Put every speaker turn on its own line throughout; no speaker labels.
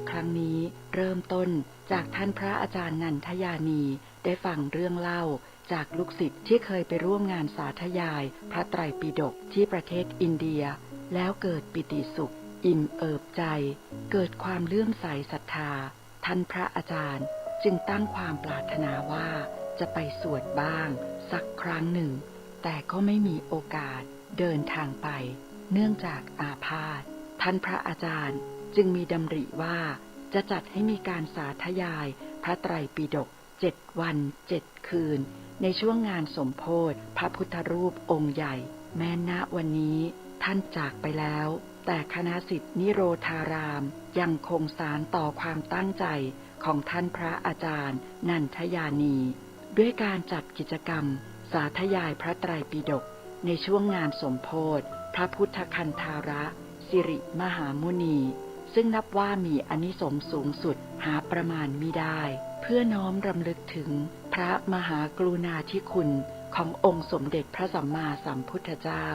ครั้งนี้เริ่มต้นจากท่านพระอาจารย์นันทยานีได้ฟังเรื่องเล่าจากลูกศิษย์ที่เคยไปร่วมงานสาธยายพระไตรปิฎกที่ประเทศอินเดียแล้วเกิดปิติสุขอิ่มเอิบใจเกิดความเลื่อมใสศรัทธาท่านพระอาจารย์จึงตั้งความปรารถนาว่าจะไปสวดบ้างสักครั้งหนึ่งแต่ก็ไม่มีโอกาสเดินทางไปเนื่องจากอาพาธท่านพระอาจารย์จึงมีดำริว่าจะจัดให้มีการสาธยายพระไตรปิฎก7 วัน 7 คืนในช่วงงานสมโภชพระพุทธรูปองค์ใหญ่แม้ณวันนี้ท่านจากไปแล้วแต่คณะศิษย์นิโรธารามยังคงสานต่อความตั้งใจของท่านพระอาจารย์นันทยานีด้วยการจัดกิจกรรมสาธยายพระไตรปิฎกในช่วงงานสมโภชพระพุทธคันธาระสิริมหามุนีซึ่งนับว่ามีอานิสงส์สูงสุดหาประมาณมิได้เพื่อน้อมรำลึกถึงพระมหากรุณาธิคุณขององค์สมเด็จพระสัมมาสัมพุทธเจ้า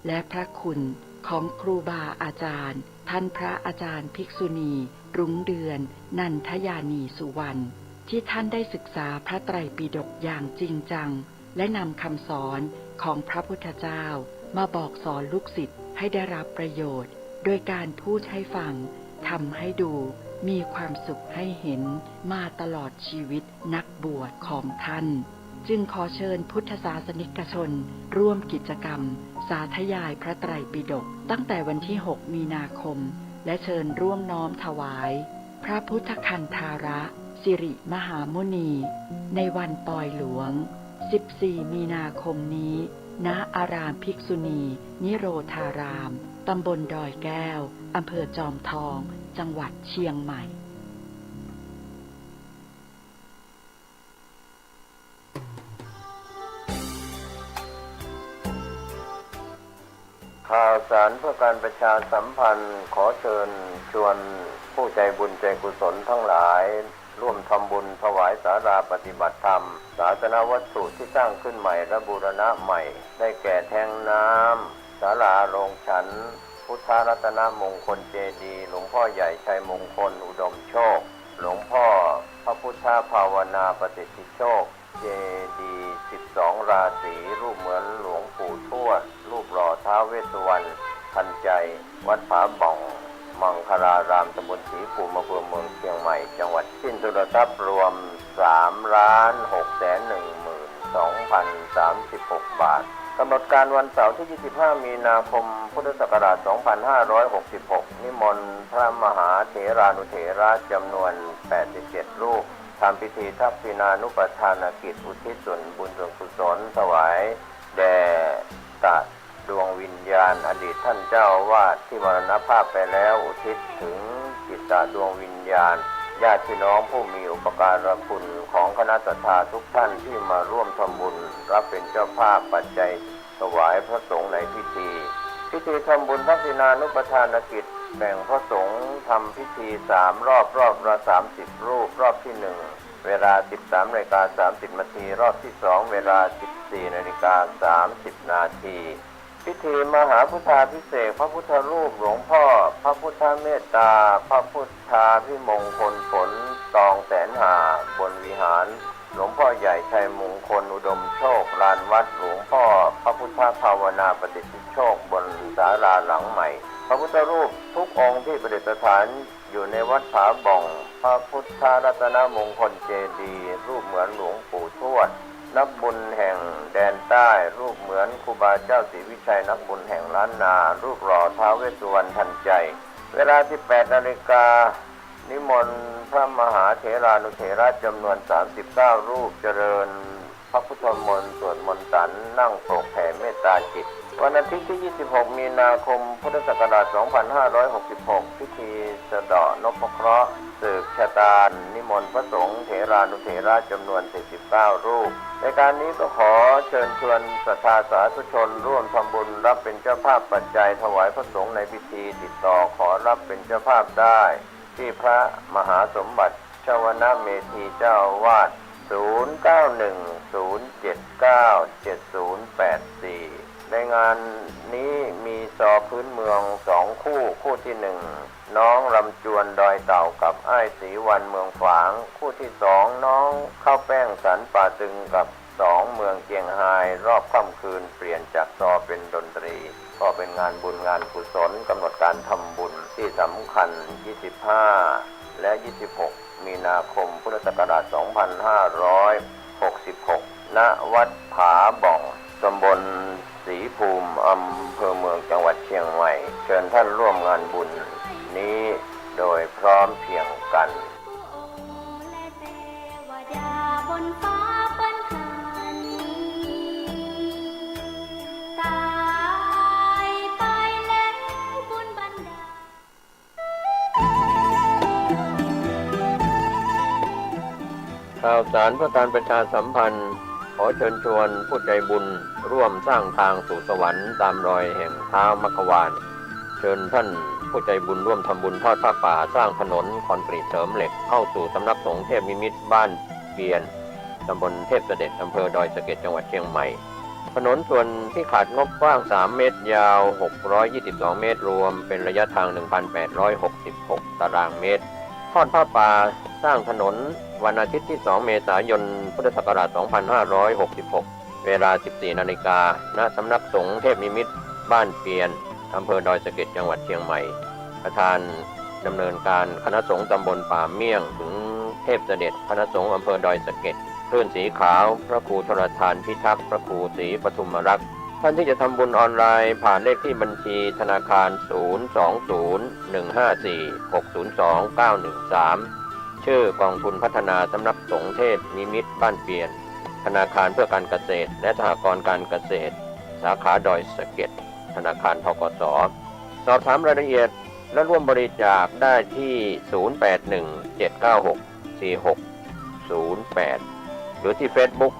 และพระคุณของครูบาอาจารย์ท่านพระอาจารย์ภิกษุณีรุ้งเดือนนันทยานีสุวรรณที่ท่านได้ศึกษาพระไตรปิฎกอย่างจริงจังและนำคำสอนของพระพุทธเจ้ามาบอกสอนลูกศิษย์ให้ได้รับประโยชน์โดยการพูดให้ฟังทำให้ดูมีความสุขให้เห็นมาตลอดชีวิตนักบวชของท่านจึงขอเชิญพุทธศาสนิกชนร่วมกิจกรรมสาธยายพระไตรปิฎกตั้งแต่วันที่6 มีนาคมและเชิญร่วมน้อมถวายพระพุทธคันธาระสิริมหามุนีในวันปอยหลวง14 มีนาคมนี้ณอารามภิกษุณีนิโรธารามตำบลดอยแก้วอำเภอจอมทองจังหวัดเชียงใหม่
ข่าวสารเพื่อการประชาสัมพันธ์ขอเชิญชวนผู้ใจบุญใจกุศลทั้งหลายร่วมทำบุญถวายศาลาปฏิบัติธรรมศาสนวัตถุที่สร้างขึ้นใหม่และบูรณะใหม่ได้แก่แทงน้ำศาลาโรงฉันพุทธรัตนมงคลเจดีย์หลวงพ่อใหญ่ชัยมงคลอุดมโชคหลวงพ่อพระพุทธภาวนาปฏิสิทธิโชคเจดีย์12 ราศีรูปเหมือนหลวงปู่ทวดรูปหล่อท้าวเวสสุวรรณทันใจวัดผาบ่องมังคลารามตำบลศรีภูมิอำเภอเมืองเชียงใหม่จังหวัดสิ้นทุนทรัพย์รวม 3,612,036 บาทกำหนดการวันเสาร์ที่ 25 มีนาคม พุทธศักราช 2566 นิมนต์พระมหาเถรานุเถระจำนวน 87 รูปทำพิธีทักษิณานุปทานกิจอุทิศส่วนบุญส่วนกุศลถวายแด่ตัดดวงวิญญาณอดีตท่านเจ้าอาวาสที่มรณภาพไปแล้วอุทิศถึงจิตตดวงวิญญาณญาติพี่น้องผู้มีอุปการะคุณของคณะศรัทธาทุกท่านที่มาร่วมทำบุญรับเป็นเจ้าภาพปัจจัยถวายพระสงฆ์ในพิธีทำบุญทักษิณานุปทานกิจแบ่งพระสงฆ์ทำพิธี3 รอบละ30 รูปรอบที่ 1เวลา 13:30 นาทีรอบที่ 2เวลา 14:30 นาทีพิธีมหาพุทธาภิเษกพระพุทธรูปหลวงพ่อพระพุทธเมตตาพระพุทธาภิมงคลผลตองแสนหาบนวิหารหลวงพ่อใหญ่ชัยมงคลอุดมโชคลานวัดหลวงพ่อพระพุทธภาวนาปฏิสิทธิโชคบนศาลาหลังใหม่พระพุทธรูปทุกองค์ที่ประดิษฐานอยู่ในวัดผาบ่องพระพุทธรัตนมงคลเจดีย์รูปเหมือนหลวงปู่ทวดนักบุญแห่งแดนใต้รูปเหมือนครูบาเจ้าศรีวิชัยนักบุญแห่งล้านนารูปหล่อท้าวเวสสุวรรณทันใจเวลา 18 นาฬิกานิมนต์พระมหาเถรานุเถระจำนวน 39 รูปเจริญพระพุทธมนต์สวดมนต์สันนั่งโปรกแผ่เมตตาจิตวันอาทิตย์ที่ 26 มีนาคม พุทธศักราช 2566 พิธีสะเดาะนพเคราะห์สืบชะตานิมนต์พระสงฆ์เถรานุเถระจำนวน 49 รูปในการนี้ก็ขอเชิญชวนศรัทธาสาธุชนร่วมทำบุญรับเป็นเจ้าภาพปัจจัยถวายพระสงฆ์ในพิธีติดต่อขอรับเป็นเจ้าภาพได้ที่พระมหาสมบัติชวนะเมธีเจ้าอาวาส 0910797084 ในงานนี้มีซอพื้นเมือง2 คู่ที่ 1 น้องลำจวนดอยเต่ากับอ้ายศรีวันเมืองฝางคู่ที่สองน้องข้าวแป้งสันป่าตึงกับสองเมืองเจียงไฮ้รอบค่ำคืนเปลี่ยนจากซอเป็นดนตรีก็เป็นงานบุญงานกุศลกำหนดการทำบุญที่สำคัญ25และ26มีนาคมพุทธศักราช2566ณวัดผาบ่องตำบลศรีภูมิอำเภอเมืองจังหวัดเชียงใหม่เชิญท่านร่วมงานบุญนี้โดยพร้อมเพรียงกันข่าวสารเพื่อการประชาสัมพันธ์ขอเชิญชวนผู้ใจบุญร่วมสร้างทางสู่สวรรค์ตามรอยแห่งเท้ามัคควานเชิญท่านผู้ใจบุญร่วมทำบุญทอดผ้าป่าสร้างถนนคอนกรีตเสริมเหล็กเข้าสู่สำนักสงฆ์เทพนิมิตรบ้านเปียนตำบลเทพเสด็จอำเภอดอยสะเก็ดจังหวัดเชียงใหม่ถนนส่วนที่ขาดงบกว้าง3 เมตรยาว622 เมตรรวมเป็นระยะทาง 1,866 ตารางเมตรทอดผ้าป่าสร้างถนนวันอาทิตย์ที่2 เมษายนพุทธศักราช 2566 เวลา 14 นาฬิกาณสำนักสงฆ์เทพนิมิตรบ้านเปียนอำเภอดอยสะเก็ดจังหวัดเชียงใหม่ประธานดำเนินการคณะสงฆ์ตำบลป่าเมี่ยงถึงเทพเสด็จคณะสงฆ์อำเภอดอยสะเก็ดคลื่นสีขาวพระครูธรทานพิทักษ์พระครูศรีปทุมรักษ์ท่านที่จะทำบุญออนไลน์ผ่านเลขที่บัญชีธนาคาร 020-154-602-913 ชื่อกองทุนพัฒนาสำนักสงฆ์เทพนิมิตรบ้านเปียนธนาคารเพื่อการเกษตรและสหกรณ์การเกษตรสาขาดอยสะเก็ดธนาคารธกส.สอบถามรายละเอียดและร่วมบริจาคได้ที่ 0817964608 หรือที่ Facebook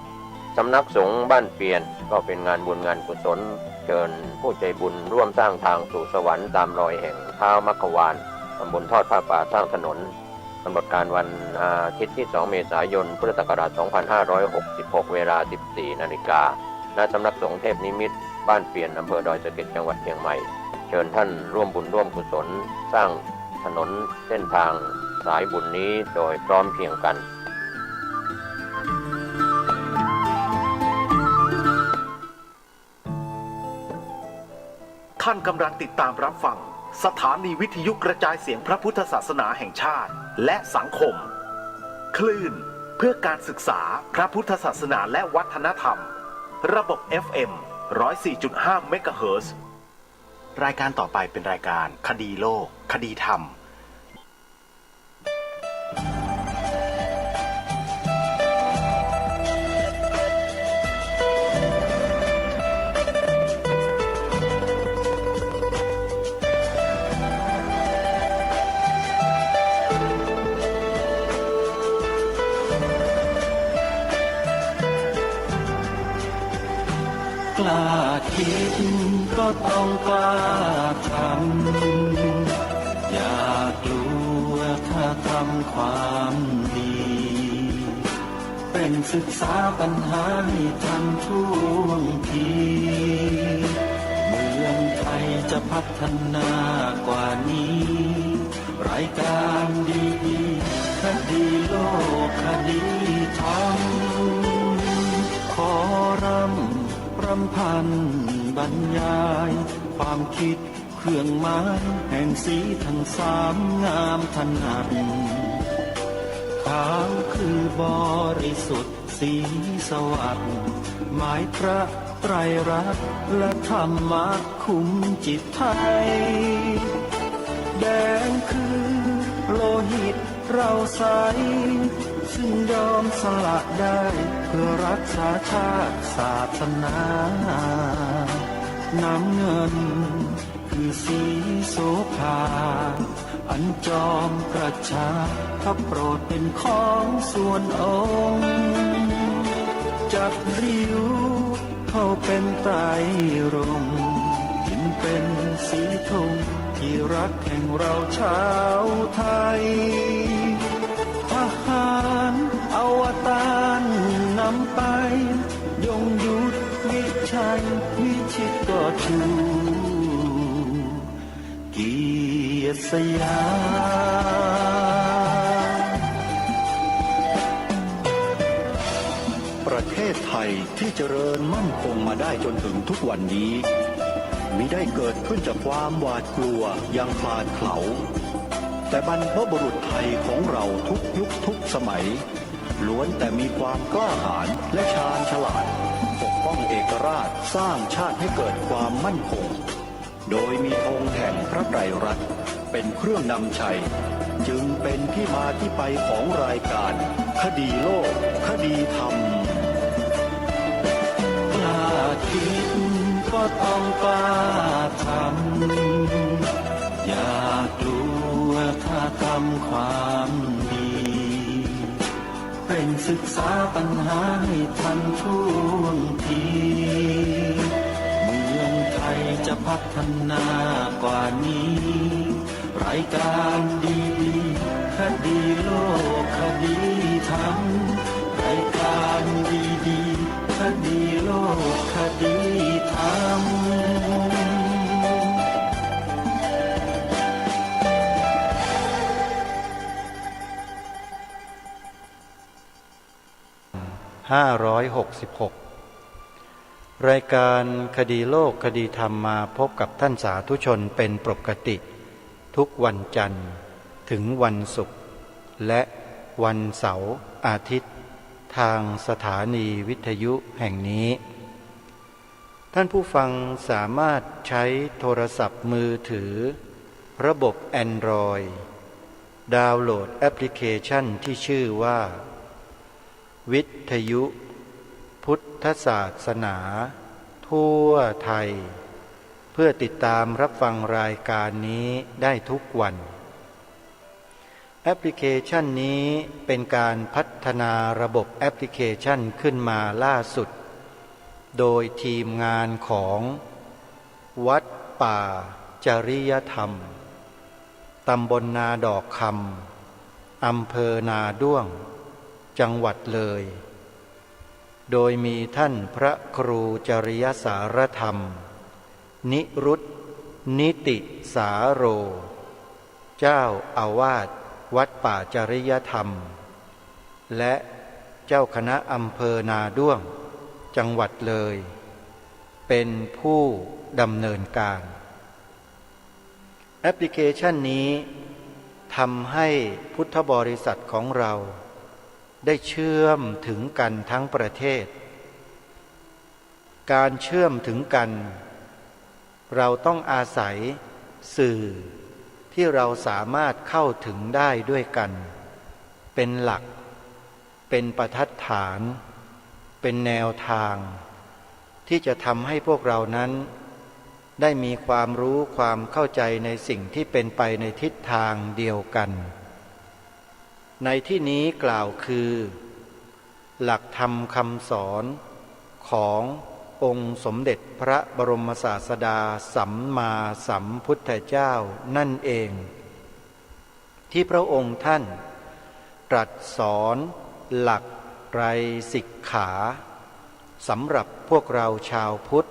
สำนักสงฆ์บ้านเปียนก็เป็นงานบุญงานกุศลเชิญผู้ใจบุญร่วมสร้างทางสู่สวรรค์ตามรอยแห่งเท้ามัคควานตำบลทอดผ้าป่าสร้างถนนกำหนดการวันอาทิตย์ที่2 เมษายนพุทธศักราช 2566 เวลา 14 นาฬิกาณสำนักสงฆ์เทพนิมิตรบ้านเปียนอำเภอดอยสะเก็ดจังหวัดเชียงใหม่เชิญท่านร่วมบุญร่วมกุศลสร้างถนนเส้นทางสายบุญนี้โดยพร้อมเพรียงกัน
ท่านกำลังติดตามรับฟังสถานีวิทยุกระจายเสียงพระพุทธศาสนาแห่งชาติและสังคมคลื่นเพื่อการศึกษาพระพุทธศาสนาและวัฒนธรรมระบบ FM 104.5 เมกะเฮิรตซ์รายการต่อไปเป็นรายการคดีโลกคดีธรรม
กล้าคิดก็ต้องกล้าทำอย่ากลัวถ้าทำความดีเป็นศึกษาปัญหาให้ทันท่วงทีเมืองไทยจะพัฒนากว่านี้รายการดีๆคดีโลกคดีธรรมขอรำพันบรรยายความคิดเครื่องหมายแห่งสีทั้งสามงามถนัดขาวคือบริสุทธิ์สีสวัสดิ์หมายพระไตรรัตน์และธรรมะคุ้มจิตไทยแดงคือโลหิตเราใสซึ่งยอมสละได้เพื่อรักษาชาติศาสนาน้ำเงินคือสีโสภาอันจอมประชาพระโปรดเป็นของส่วนองค์จัดริ้วเข้าเป็นไตรรงค์ยิ่งเป็นสีธงที่รักแห่งเราชาวไทยทหารอวตารนำไปยงยุทธวิชัยวิชิตก็ชูเกียรติ ษยาประเทศไทยที่เจริญมั่นคงมาได้จนถึงทุกวันนี้มิได้เกิดขึ้นจากความหวาดกลัวอย่างคลาดเขลาแต่บรรพบุรุษไทยของเราทุกยุคทุกสมัยล้วนแต่มีความกล้าหาญและชาญฉลาดปกป้องเอกราชสร้างชาติให้เกิดความมั่นคงโดยมีธงแห่งพระไตรรัตน์เป็นเครื่องนำชัยจึงเป็นที่มาที่ไปของรายการคดีโลกคดีธรรมกล้าคิดก็ต้องกล้าทำอย่ากลัวถ้าทำความดีเป็นศึกษาปัญหาให้ทันท่วงทีเมืองไทยจะพัฒนากว่านี้รายการดีๆคดีโลกคดีธรรมรายการดีๆคดีโลกคดีธรรม
รายการคดีโลกคดีธรรมมาพบกับท่านสาธุชนเป็นปกติทุกวันจันทร์ถึงวันศุกร์และวันเสาร์อาทิตย์ทางสถานีวิทยุแห่งนี้ท่านผู้ฟังสามารถใช้โทรศัพท์มือถือระบบ Android ดาวน์โหลดแอปพลิเคชันที่ชื่อว่าวิทยุพุทธศาสนาทั่วไทยเพื่อติดตามรับฟังรายการนี้ได้ทุกวันแอปพลิเคชันนี้เป็นการพัฒนาระบบแอปพลิเคชันขึ้นมาล่าสุดโดยทีมงานของวัดป่าจริยธรรมตำบลนาดอกคำอำเภอนาด้วงจังหวัดเลยโดยมีท่านพระครูจริยสารธรรมนิรุตนิติสาโรเจ้าอาวาสวัดป่าจริยธรรมและเจ้าคณะอำเภอนาด้วงจังหวัดเลยเป็นผู้ดำเนินการแอปพลิเคชันนี้ทำให้พุทธบริษัทของเราได้เชื่อมถึงกันทั้งประเทศการเชื่อมถึงกันเราต้องอาศัยสื่อที่เราสามารถเข้าถึงได้ด้วยกันเป็นหลักเป็นประทัดฐานเป็นแนวทางที่จะทำให้พวกเรานั้นได้มีความรู้ความเข้าใจในสิ่งที่เป็นไปในทิศทางเดียวกันในที่นี้กล่าวคือหลักธรรมคำสอนขององค์สมเด็จพระบรมศาสดาสัมมาสัมพุทธเจ้านั่นเองที่พระองค์ท่านตรัสสอนหลักไตรสิกขาสำหรับพวกเราชาวพุทธ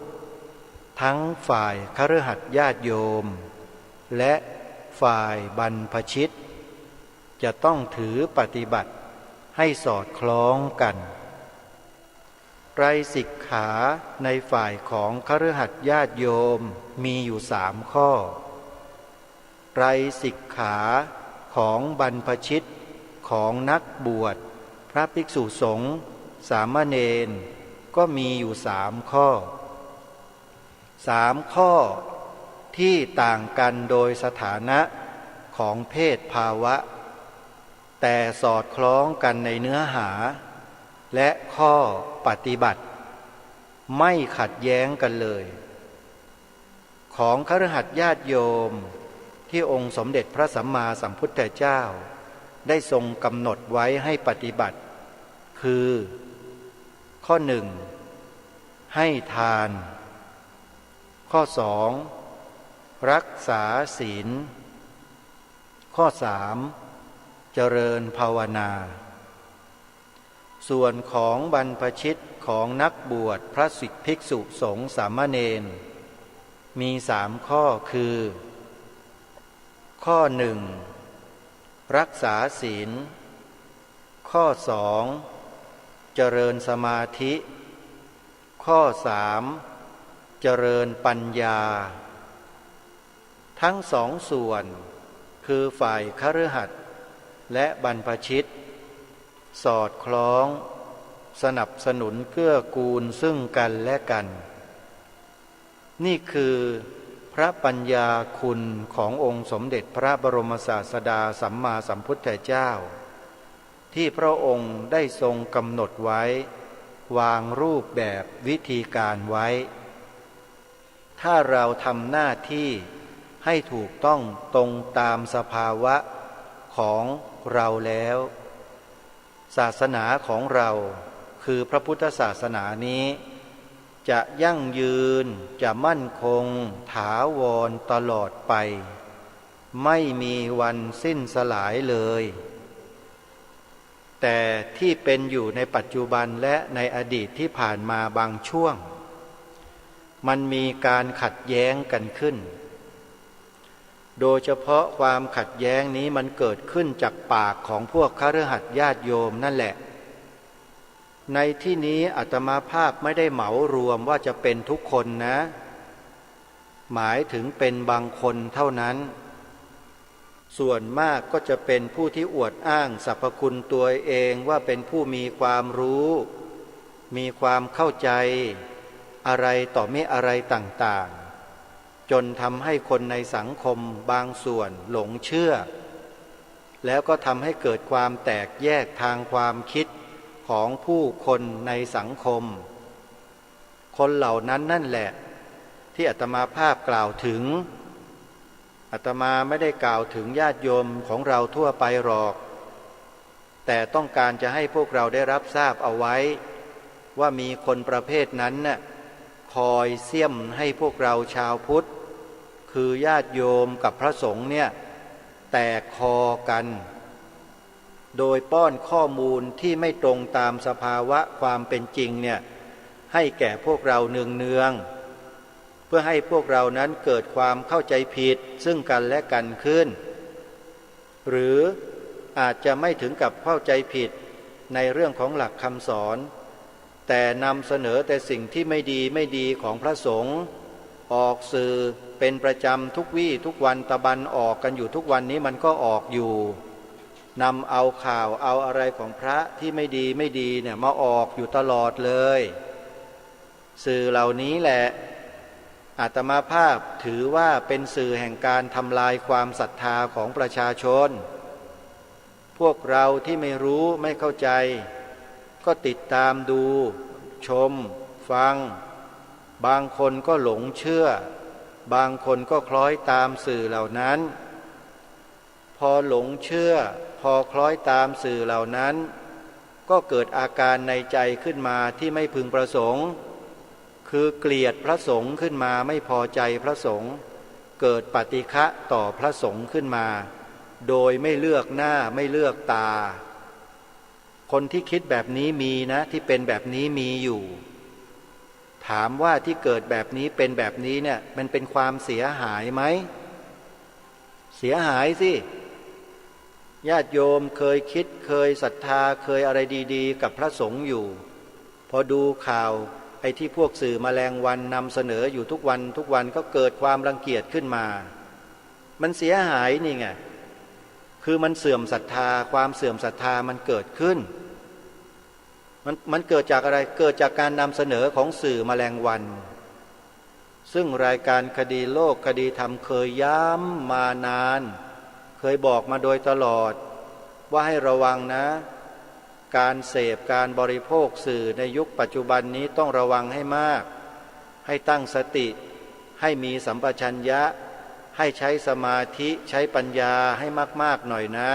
ทั้งฝ่ายคฤหัสถ์ญาติโยมและฝ่ายบรรพชิตจะต้องถือปฏิบัติให้สอดคล้องกันไตรสิกขาในฝ่ายของคฤหัสถ์ญาติโยมมีอยู่3 ข้อไตรสิกขาของบรรพชิตของนักบวชพระภิกษุสงฆ์สามเณรก็มีอยู่3 ข้อ3 ข้อที่ต่างกันโดยสถานะของเพศภาวะแต่สอดคล้องกันในเนื้อหาและข้อปฏิบัติไม่ขัดแย้งกันเลยของคฤหัสถ์ญาติโยมที่องค์สมเด็จพระสัมมาสัมพุทธเจ้าได้ทรงกำหนดไว้ให้ปฏิบัติคือข้อ 1ให้ทานข้อ 2รักษาศีลข้อ 3เจริญภาวนาส่วนของบรรพชิตของนักบวชพระภิกษุสงฆ์สามเณรมี3 ข้อคือ ข้อหนึ่งรักษาศีลข้อสองเจริญสมาธิข้อสามเจริญปัญญาทั้งสองส่วนคือฝ่ายคฤหัสถ์และบรรพชิตสอดคล้องสนับสนุนเกื้อกูลซึ่งกันและกันนี่คือพระปัญญาคุณขององค์สมเด็จพระบรมศาสดาสัมมาสัมพุทธเจ้าที่พระองค์ได้ทรงกำหนดไว้วางรูปแบบวิธีการไว้ถ้าเราทำหน้าที่ให้ถูกต้องตรงตามสภาวะของเราแล้วศาสนาของเราคือพระพุทธศาสนานี้จะยั่งยืนจะมั่นคงถาวรตลอดไปไม่มีวันสิ้นสลายเลยแต่ที่เป็นอยู่ในปัจจุบันและในอดีตที่ผ่านมาบางช่วงมันมีการขัดแย้งกันขึ้นโดยเฉพาะความขัดแย้งนี้มันเกิดขึ้นจากปากของพวกคฤหัสถ์ญาติโยมนั่นแหละในที่นี้อาตมาภาพไม่ได้เหมารวมว่าจะเป็นทุกคนนะหมายถึงเป็นบางคนเท่านั้นส่วนมากก็จะเป็นผู้ที่อวดอ้างสรรพคุณตัวเองว่าเป็นผู้มีความรู้มีความเข้าใจอะไรต่อไม่อะไรต่างๆจนทำให้คนในสังคมบางส่วนหลงเชื่อแล้วก็ทำให้เกิดความแตกแยกทางความคิดของผู้คนในสังคมคนเหล่านั้นนั่นแหละที่อาตมาภาพกล่าวถึงอาตมาไม่ได้กล่าวถึงญาติโยมของเราทั่วไปหรอกแต่ต้องการจะให้พวกเราได้รับทราบเอาไว้ว่ามีคนประเภทนั้นน่ะคอยเสี้ยมให้พวกเราชาวพุทธคือญาติโยมกับพระสงฆ์เนี่ยแตกคอกันโดยป้อนข้อมูลที่ไม่ตรงตามสภาวะความเป็นจริงเนี่ยให้แก่พวกเราเนืองๆเพื่อให้พวกเรานั้นเกิดความเข้าใจผิดซึ่งกันและกันขึ้นหรืออาจจะไม่ถึงกับเข้าใจผิดในเรื่องของหลักคำสอนแต่นำเสนอแต่สิ่งที่ไม่ดีของพระสงฆ์ออกสื่อเป็นประจำทุกวี่ทุกวันตะบันออกกันอยู่ทุกวันนี้มันก็ออกอยู่นำเอาข่าวเอาอะไรของพระที่ไม่ดีเนี่ยมาออกอยู่ตลอดเลยสื่อเหล่านี้แหละอาตมาภาพถือว่าเป็นสื่อแห่งการทำลายความศรัทธาของประชาชนพวกเราที่ไม่รู้ไม่เข้าใจก็ติดตามดูชมฟังบางคนก็หลงเชื่อบางคนก็คล้อยตามสื่อเหล่านั้นพอหลงเชื่อพอคล้อยตามสื่อเหล่านั้นก็เกิดอาการในใจขึ้นมาที่ไม่พึงประสงค์คือเกลียดพระสงฆ์ขึ้นมาไม่พอใจพระสงฆ์เกิดปฏิฆะต่อพระสงฆ์ขึ้นมาโดยไม่เลือกหน้าไม่เลือกตาคนที่คิดแบบนี้มีนะที่เป็นแบบนี้มีอยู่ถามว่าที่เกิดแบบนี้เป็นแบบนี้เนี่ยมันเป็นความเสียหายไหมเสียหายสิญาติโยมเคยคิดเคยศรัทธาเคยอะไรดีๆกับพระสงฆ์อยู่พอดูข่าวไอ้ที่พวกสื่อแมลงวันนำเสนออยู่ทุกวันก็เกิดความรังเกียจขึ้นมามันเสียหายนี่ไงคือมันเสื่อมศรัทธาความเสื่อมศรัทธามันเกิดขึ้นมันเกิดจากอะไรเกิดจากการนำเสนอของสื่อแมลงวันซึ่งรายการคดีโลกคดีธรรมเคยย้ำมานานเคยบอกมาโดยตลอดว่าให้ระวังนะการเสพการบริโภคสื่อในยุคปัจจุบันนี้ต้องระวังให้มากให้ตั้งสติให้มีสัมปชัญญะให้ใช้สมาธิใช้ปัญญาให้มากๆหน่อยนะ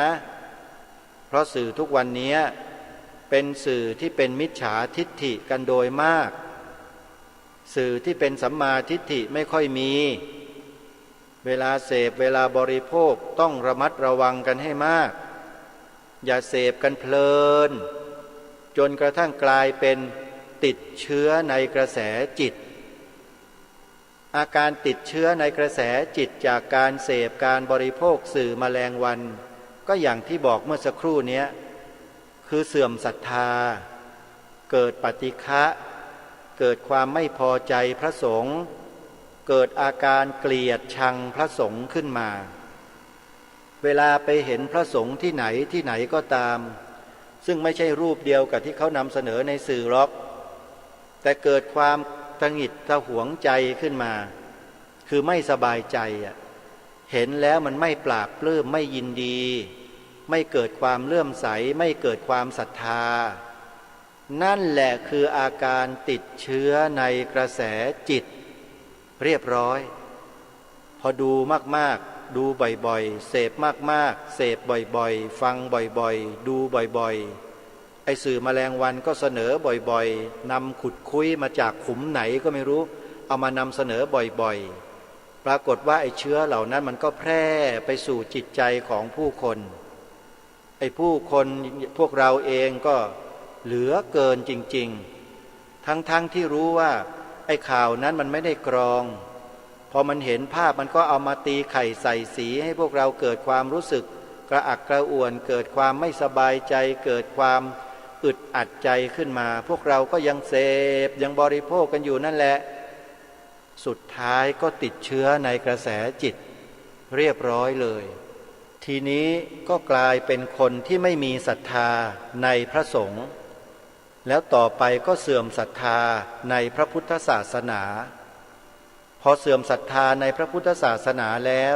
เพราะสื่อทุกวันนี้เป็นสื่อที่เป็นมิจฉาทิฏฐิกันโดยมากสื่อที่เป็นสัมมาทิฏฐิไม่ค่อยมีเวลาเสพเวลาบริโภคต้องระมัดระวังกันให้มากอย่าเสพกันเพลินจนกระทั่งกลายเป็นติดเชื้อในกระแสจิต อาการติดเชื้อในกระแสจิตจากการเสพการบริโภคสื่อแมลงวันก็อย่างที่บอกเมื่อสักครู่นี้คือเสื่อมศรัทธาเกิดปฏิฆะเกิดความไม่พอใจพระสงฆ์เกิดอาการเกลียดชังพระสงฆ์ขึ้นมาเวลาไปเห็นพระสงฆ์ที่ไหนก็ตามซึ่งไม่ใช่รูปเดียวกับที่เขานำเสนอในสื่อหรอกแต่เกิดความตะหงิดตะหวงใจขึ้นมาคือไม่สบายใจเห็นแล้วมันไม่ปราบปลื้มไม่ยินดีไม่เกิดความเลื่อมใสไม่เกิดความศรัทธานั่นแหละคืออาการติดเชื้อในกระแสจิตเรียบร้อยพอดูมากๆดูบ่อยๆเสพมากๆเสพบ่อยๆฟังบ่อยๆดูบ่อยๆไอ้สื่อแมลงวันก็เสนอบ่อยๆนำขุดคุ้ยมาจากขุมไหนก็ไม่รู้เอามานำเสนอบ่อยๆปรากฏว่าไอ้เชื้อเหล่านั้นมันก็แพร่ไปสู่จิตใจของผู้คนไอ้ผู้คนพวกเราเองก็เหลือเกินจริงๆทั้งที่รู้ว่าไอ้ข่าวนั้นมันไม่ได้กรองพอมันเห็นภาพมันก็เอามาตีไข่ใส่สีให้พวกเราเกิดความรู้สึกกระอักกระอ่วนเกิดความไม่สบายใจเกิดความอึดอัดใจขึ้นมาพวกเราก็ยังเสพยังบริโภคกันอยู่นั่นแหละสุดท้ายก็ติดเชื้อในกระแสจิตเรียบร้อยเลยทีนี้ก็กลายเป็นคนที่ไม่มีศรัทธาในพระสงฆ์แล้วต่อไปก็เสื่อมศรัทธาในพระพุทธศาสนาพอเสื่อมศรัทธาในพระพุทธศาสนาแล้ว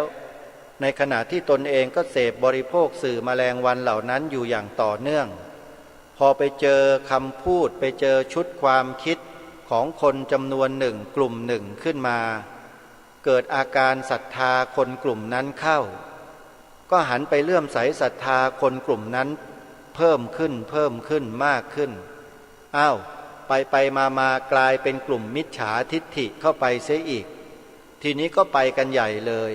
ในขณะที่ตนเองก็เสพบริโภคสื่อแมลงวันเหล่านั้นอยู่อย่างต่อเนื่องพอไปเจอคำพูดไปเจอชุดความคิดของคนจำนวนหนึ่งกลุ่มหนึ่งขึ้นมาเกิดอาการศรัทธาคนกลุ่มนั้นเข้าก็หันไปเลื่อมใสศรัทธาคนกลุ่มนั้นเพิ่มขึ้นมากขึ้นอ้าวไปมากลายเป็นกลุ่มมิจฉาทิฏฐิเข้าไปเสียอีกทีนี้ก็ไปกันใหญ่เลย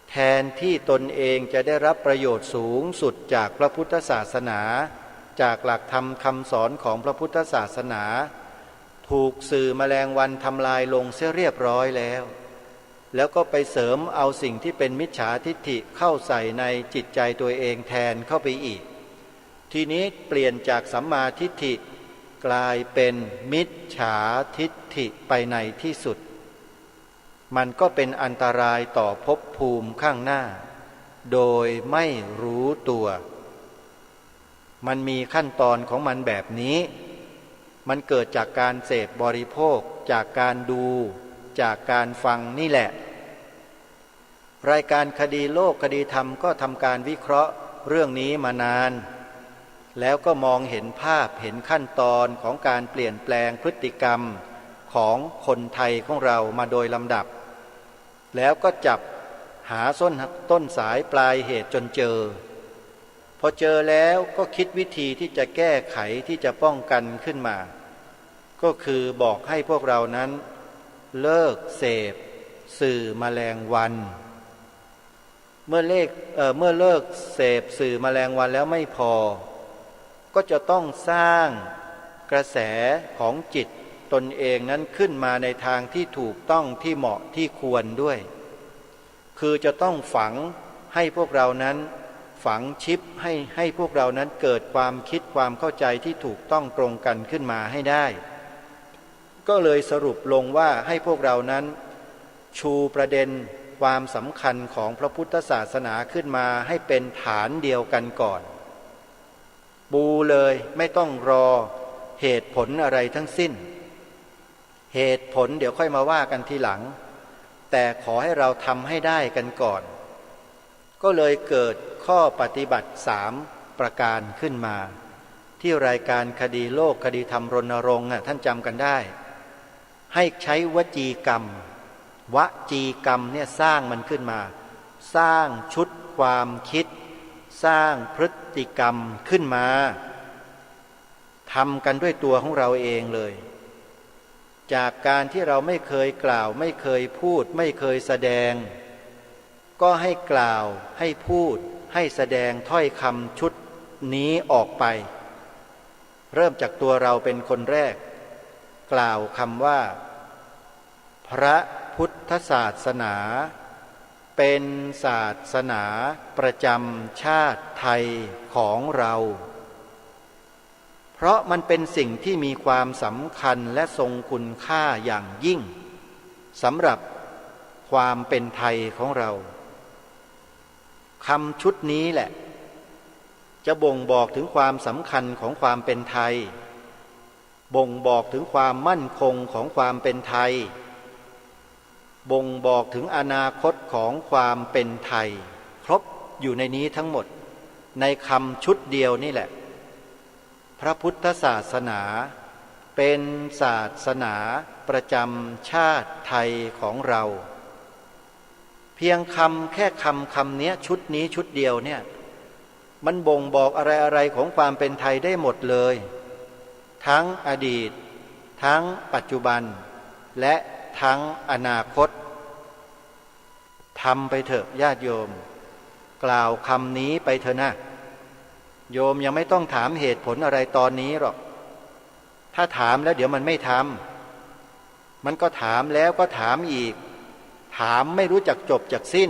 แทนที่ตนเองจะได้รับประโยชน์สูงสุดจากพระพุทธศาสนาจากหลักธรรมคำสอนของพระพุทธศาสนาถูกสื่อแมลงวันทำลายลงเสียเรียบร้อยแล้วก็ไปเสริมเอาสิ่งที่เป็นมิจฉาทิฏฐิเข้าใส่ในจิตใจตัวเองแทนเข้าไปอีกทีนี้เปลี่ยนจากสัมมาทิฏฐิกลายเป็นมิจฉาทิฏฐิไปในที่สุดมันก็เป็นอันตรายต่อภพภูมิข้างหน้าโดยไม่รู้ตัวมันมีขั้นตอนของมันแบบนี้มันเกิดจากการเสพบริโภคจากการดูจากการฟังนี่แหละรายการคดีโลกคดีธรรมก็ทำการวิเคราะห์เรื่องนี้มานานแล้วก็มองเห็นภาพเห็นขั้นตอนของการเปลี่ยนแปลงพฤติกรรมของคนไทยของเรามาโดยลำดับแล้วก็จับหาต้นสายปลายเหตุจนเจอพอเจอแล้วก็คิดวิธีที่จะแก้ไขที่จะป้องกันขึ้นมาก็คือบอกให้พวกเรานั้นเลิกเสพสื่อแมลงวันเมื่อเลิกเสพสื่อแมลงวันแล้วไม่พอก็จะต้องสร้างกระแสของจิตตนเองนั้นขึ้นมาในทางที่ถูกต้องที่เหมาะที่ควรด้วยคือจะต้องฝังให้พวกเรานั้นฝังชิปให้พวกเรานั้นเกิดความคิดความเข้าใจที่ถูกต้องตรงกันขึ้นมาให้ได้ก็เลยสรุปลงว่าให้พวกเรานั้นชูประเด็นความสำคัญของพระพุทธศาสนาขึ้นมาให้เป็นฐานเดียวกันก่อนปูเลยไม่ต้องรอเหตุผลอะไรทั้งสิ้นเหตุผลเดี๋ยวค่อยมาว่ากันทีหลังแต่ขอให้เราทำให้ได้กันก่อนก็เลยเกิดข้อปฏิบัติ3ประการขึ้นมาที่รายการคดีโลกคดีธรรมรณรงค์ท่านจำกันได้ให้ใช้วจีกรรมวจีกรรมเนี่ยสร้างมันขึ้นมาสร้างชุดความคิดสร้างพฤติกรรมขึ้นมาทำกันด้วยตัวของเราเองเลยจากการที่เราไม่เคยกล่าวไม่เคยพูดไม่เคยแสดงก็ให้กล่าวให้พูดให้แสดงถ้อยคำชุดนี้ออกไปเริ่มจากตัวเราเป็นคนแรกกล่าวคำว่าพระ พุทธศาสนาเป็นศาสนาประจำชาติไทยของเราเพราะมันเป็นสิ่งที่มีความสำคัญและทรงคุณค่าอย่างยิ่งสำหรับความเป็นไทยของเราคำชุดนี้แหละจะบ่งบอกถึงความสำคัญของความเป็นไทยบ่งบอกถึงความมั่นคงของความเป็นไทยบ่งบอกถึงอนาคตของความเป็นไทยครบอยู่ในนี้ทั้งหมดในคำชุดเดียวนี่แหละพระพุทธศาสนาเป็นศาสนาประจำชาติไทยของเราเพียงแค่คำนี้ชุดนี้ชุดเดียวเนี่ยมันบ่งบอกอะไรของความเป็นไทยได้หมดเลยทั้งอดีตทั้งปัจจุบันและทั้งอนาคตทำไปเถอะญาติโยมกล่าวคำนี้ไปเถอะนะโยมยังไม่ต้องถามเหตุผลอะไรตอนนี้หรอกถ้าถามแล้วเดี๋ยวมันไม่ทำมันก็ถามแล้วก็ถามอีกถามไม่รู้จักจบจักสิ้น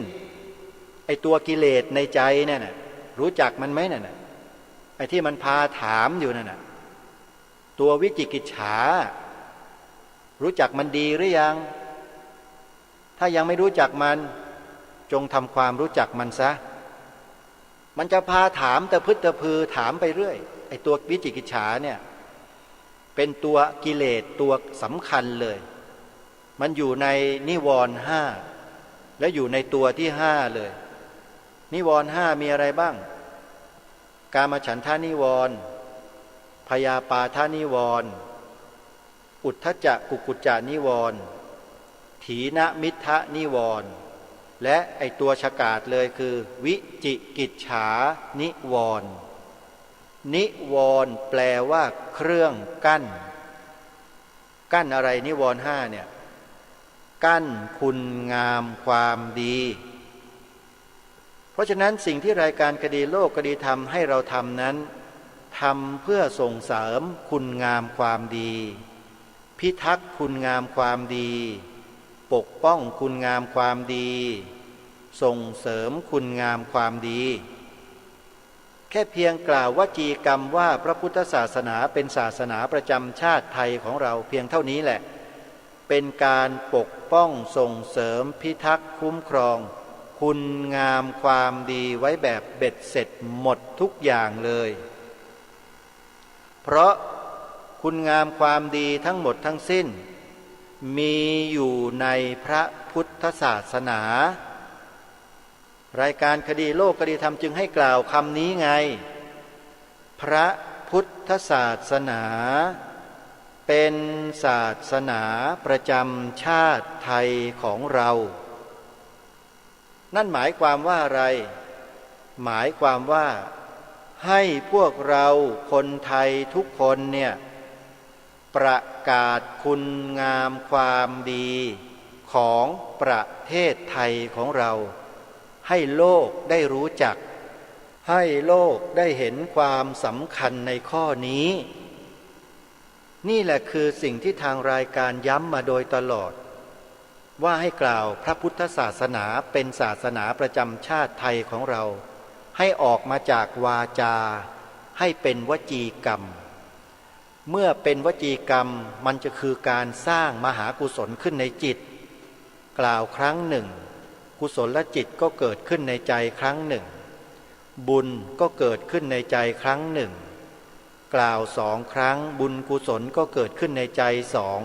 ไอ้ตัวกิเลสในใจเนี่ยนะรู้จักมันไหมน่ะไอ้ที่มันพาถามอยู่นั่นน่ะตัววิจิกิจฉารู้จักมันดีหรือยังถ้ายังไม่รู้จักมันจงทำความรู้จักมันซะมันจะพาถามแต่พึดแต่พือถามไปเรื่อยไอ้ตัววิจิกิจฉาเนี่ยเป็นตัวกิเลสตัวสำคัญเลยมันอยู่ในนิวรณ์ห้าและอยู่ในตัวที่ห้าเลยนิวรณ์ห้ามีอะไรบ้างกามฉันทานิวรณ์พยาปาทานิวรณ์อุทธัจจะกุกุจจานิวรณ์ถีนมิทธะนิวรณ์และไอตัวฉกาจเลยคือวิจิกิจฉานิวรณ์นิวรณ์แปลว่าเครื่องกั้นอะไรนิวรณ์ห้าเนี่ยกั้นคุณงามความดีเพราะฉะนั้นสิ่งที่รายการคดีโลกคดีธรรมให้เราทำนั้นทำเพื่อส่งเสริมคุณงามความดีพิทักษ์คุณงามความดีปกป้องคุณงามความดีส่งเสริมคุณงามความดีแค่เพียงกล่าววจีกรรมว่าพระพุทธศาสนาเป็นศาสนาประจำชาติไทยของเราเพียงเท่านี้แหละเป็นการปกป้องส่งเสริมพิทักษ์คุ้มครองคุณงามความดีไว้แบบเบ็ดเสร็จหมดทุกอย่างเลยเพราะคุณงามความดีทั้งหมดทั้งสิ้นมีอยู่ในพระพุทธศาสนารายการคดีโลกคดีธรรมจึงให้กล่าวคำนี้ไงพระพุทธศาสนาเป็นศาสนาประจำชาติไทยของเรานั่นหมายความว่าอะไรหมายความว่าให้พวกเราคนไทยทุกคนเนี่ยประกาศคุณงามความดีของประเทศไทยของเราให้โลกได้รู้จักให้โลกได้เห็นความสำคัญในข้อนี้นี่แหละคือสิ่งที่ทางรายการย้ำมาโดยตลอดว่าให้กล่าวพระพุทธศาสนาเป็นศาสนาประจำชาติไทยของเราให้ออกมาจากวาจาให้เป็นวจีกรรมเมื่อเป็นวจีกรรมมันจะคือการสร้างมหากุศลขึ้นในจิตกล่าวครั้งหนึ่งกุศลจิตก็เกิดขึ้นในใจครั้งหนึ่งบุญก็เกิดขึ้นในใจครั้งหนึ่งกล่าวสองครั้งบุญกุศลก็เกิดขึ้นในใจสอง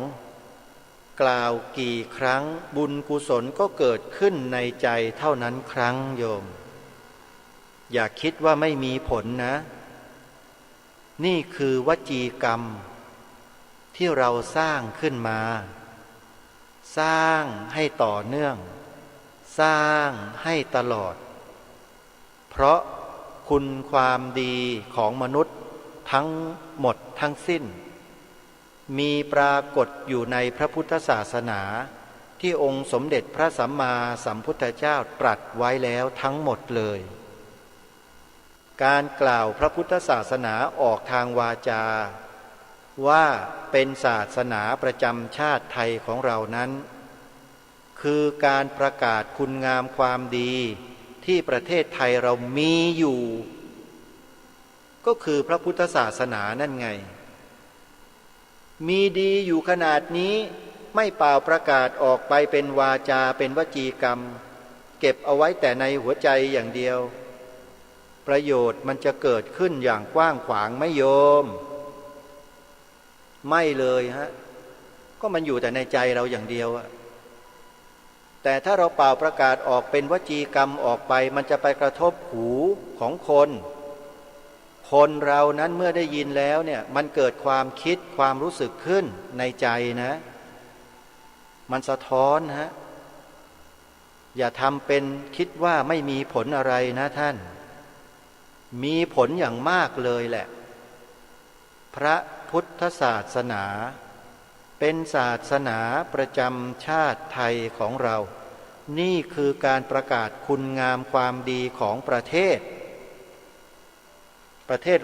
กล่าวกี่ครั้งบุญกุศลก็เกิดขึ้นในใจเท่านั้นครั้งโยมอย่าคิดว่าไม่มีผลนะนี่คือวจีกรรมที่เราสร้างขึ้นมาสร้างให้ต่อเนื่องสร้างให้ตลอดเพราะคุณความดีของมนุษย์ทั้งหมดทั้งสิ้นมีปรากฏอยู่ในพระพุทธศาสนาที่องค์สมเด็จพระสัมมาสัมพุทธเจ้าตรัสไว้แล้วทั้งหมดเลยการกล่าวพระพุทธศาสนาออกทางวาจาว่าเป็นศาสนาประจำชาติไทยของเรานั้น คือการประกาศคุณงามความดีที่ประเทศไทยเรามีอยู่ก็คือพระพุทธศาสนานั่นไงมีดีอยู่ขนาดนี้ไม่เป่าประกาศออกไปเป็นวาจาเป็นวจีกรรมเก็บเอาไว้แต่ในหัวใจอย่างเดียวประโยชน์มันจะเกิดขึ้นอย่างกว้างขวางไหมโยมไม่เลยฮะก็มันอยู่แต่ในใจเราอย่างเดียวอะแต่ถ้าเราเป่าประกาศออกเป็นวจีกรรมออกไปมันจะไปกระทบหูของคนเรานั้นเมื่อได้ยินแล้วเนี่ยมันเกิดความคิดความรู้สึกขึ้นในใจนะมันสะท้อนฮะอย่าทำเป็นคิดว่าไม่มีผลอะไรนะท่านมีผลอย่างมากเลยแหละพระพุทธศาสนาเป็นศาสนาประจำชาติไทยของเรานี่คือการประกาศคุณงามความดีของประเทศ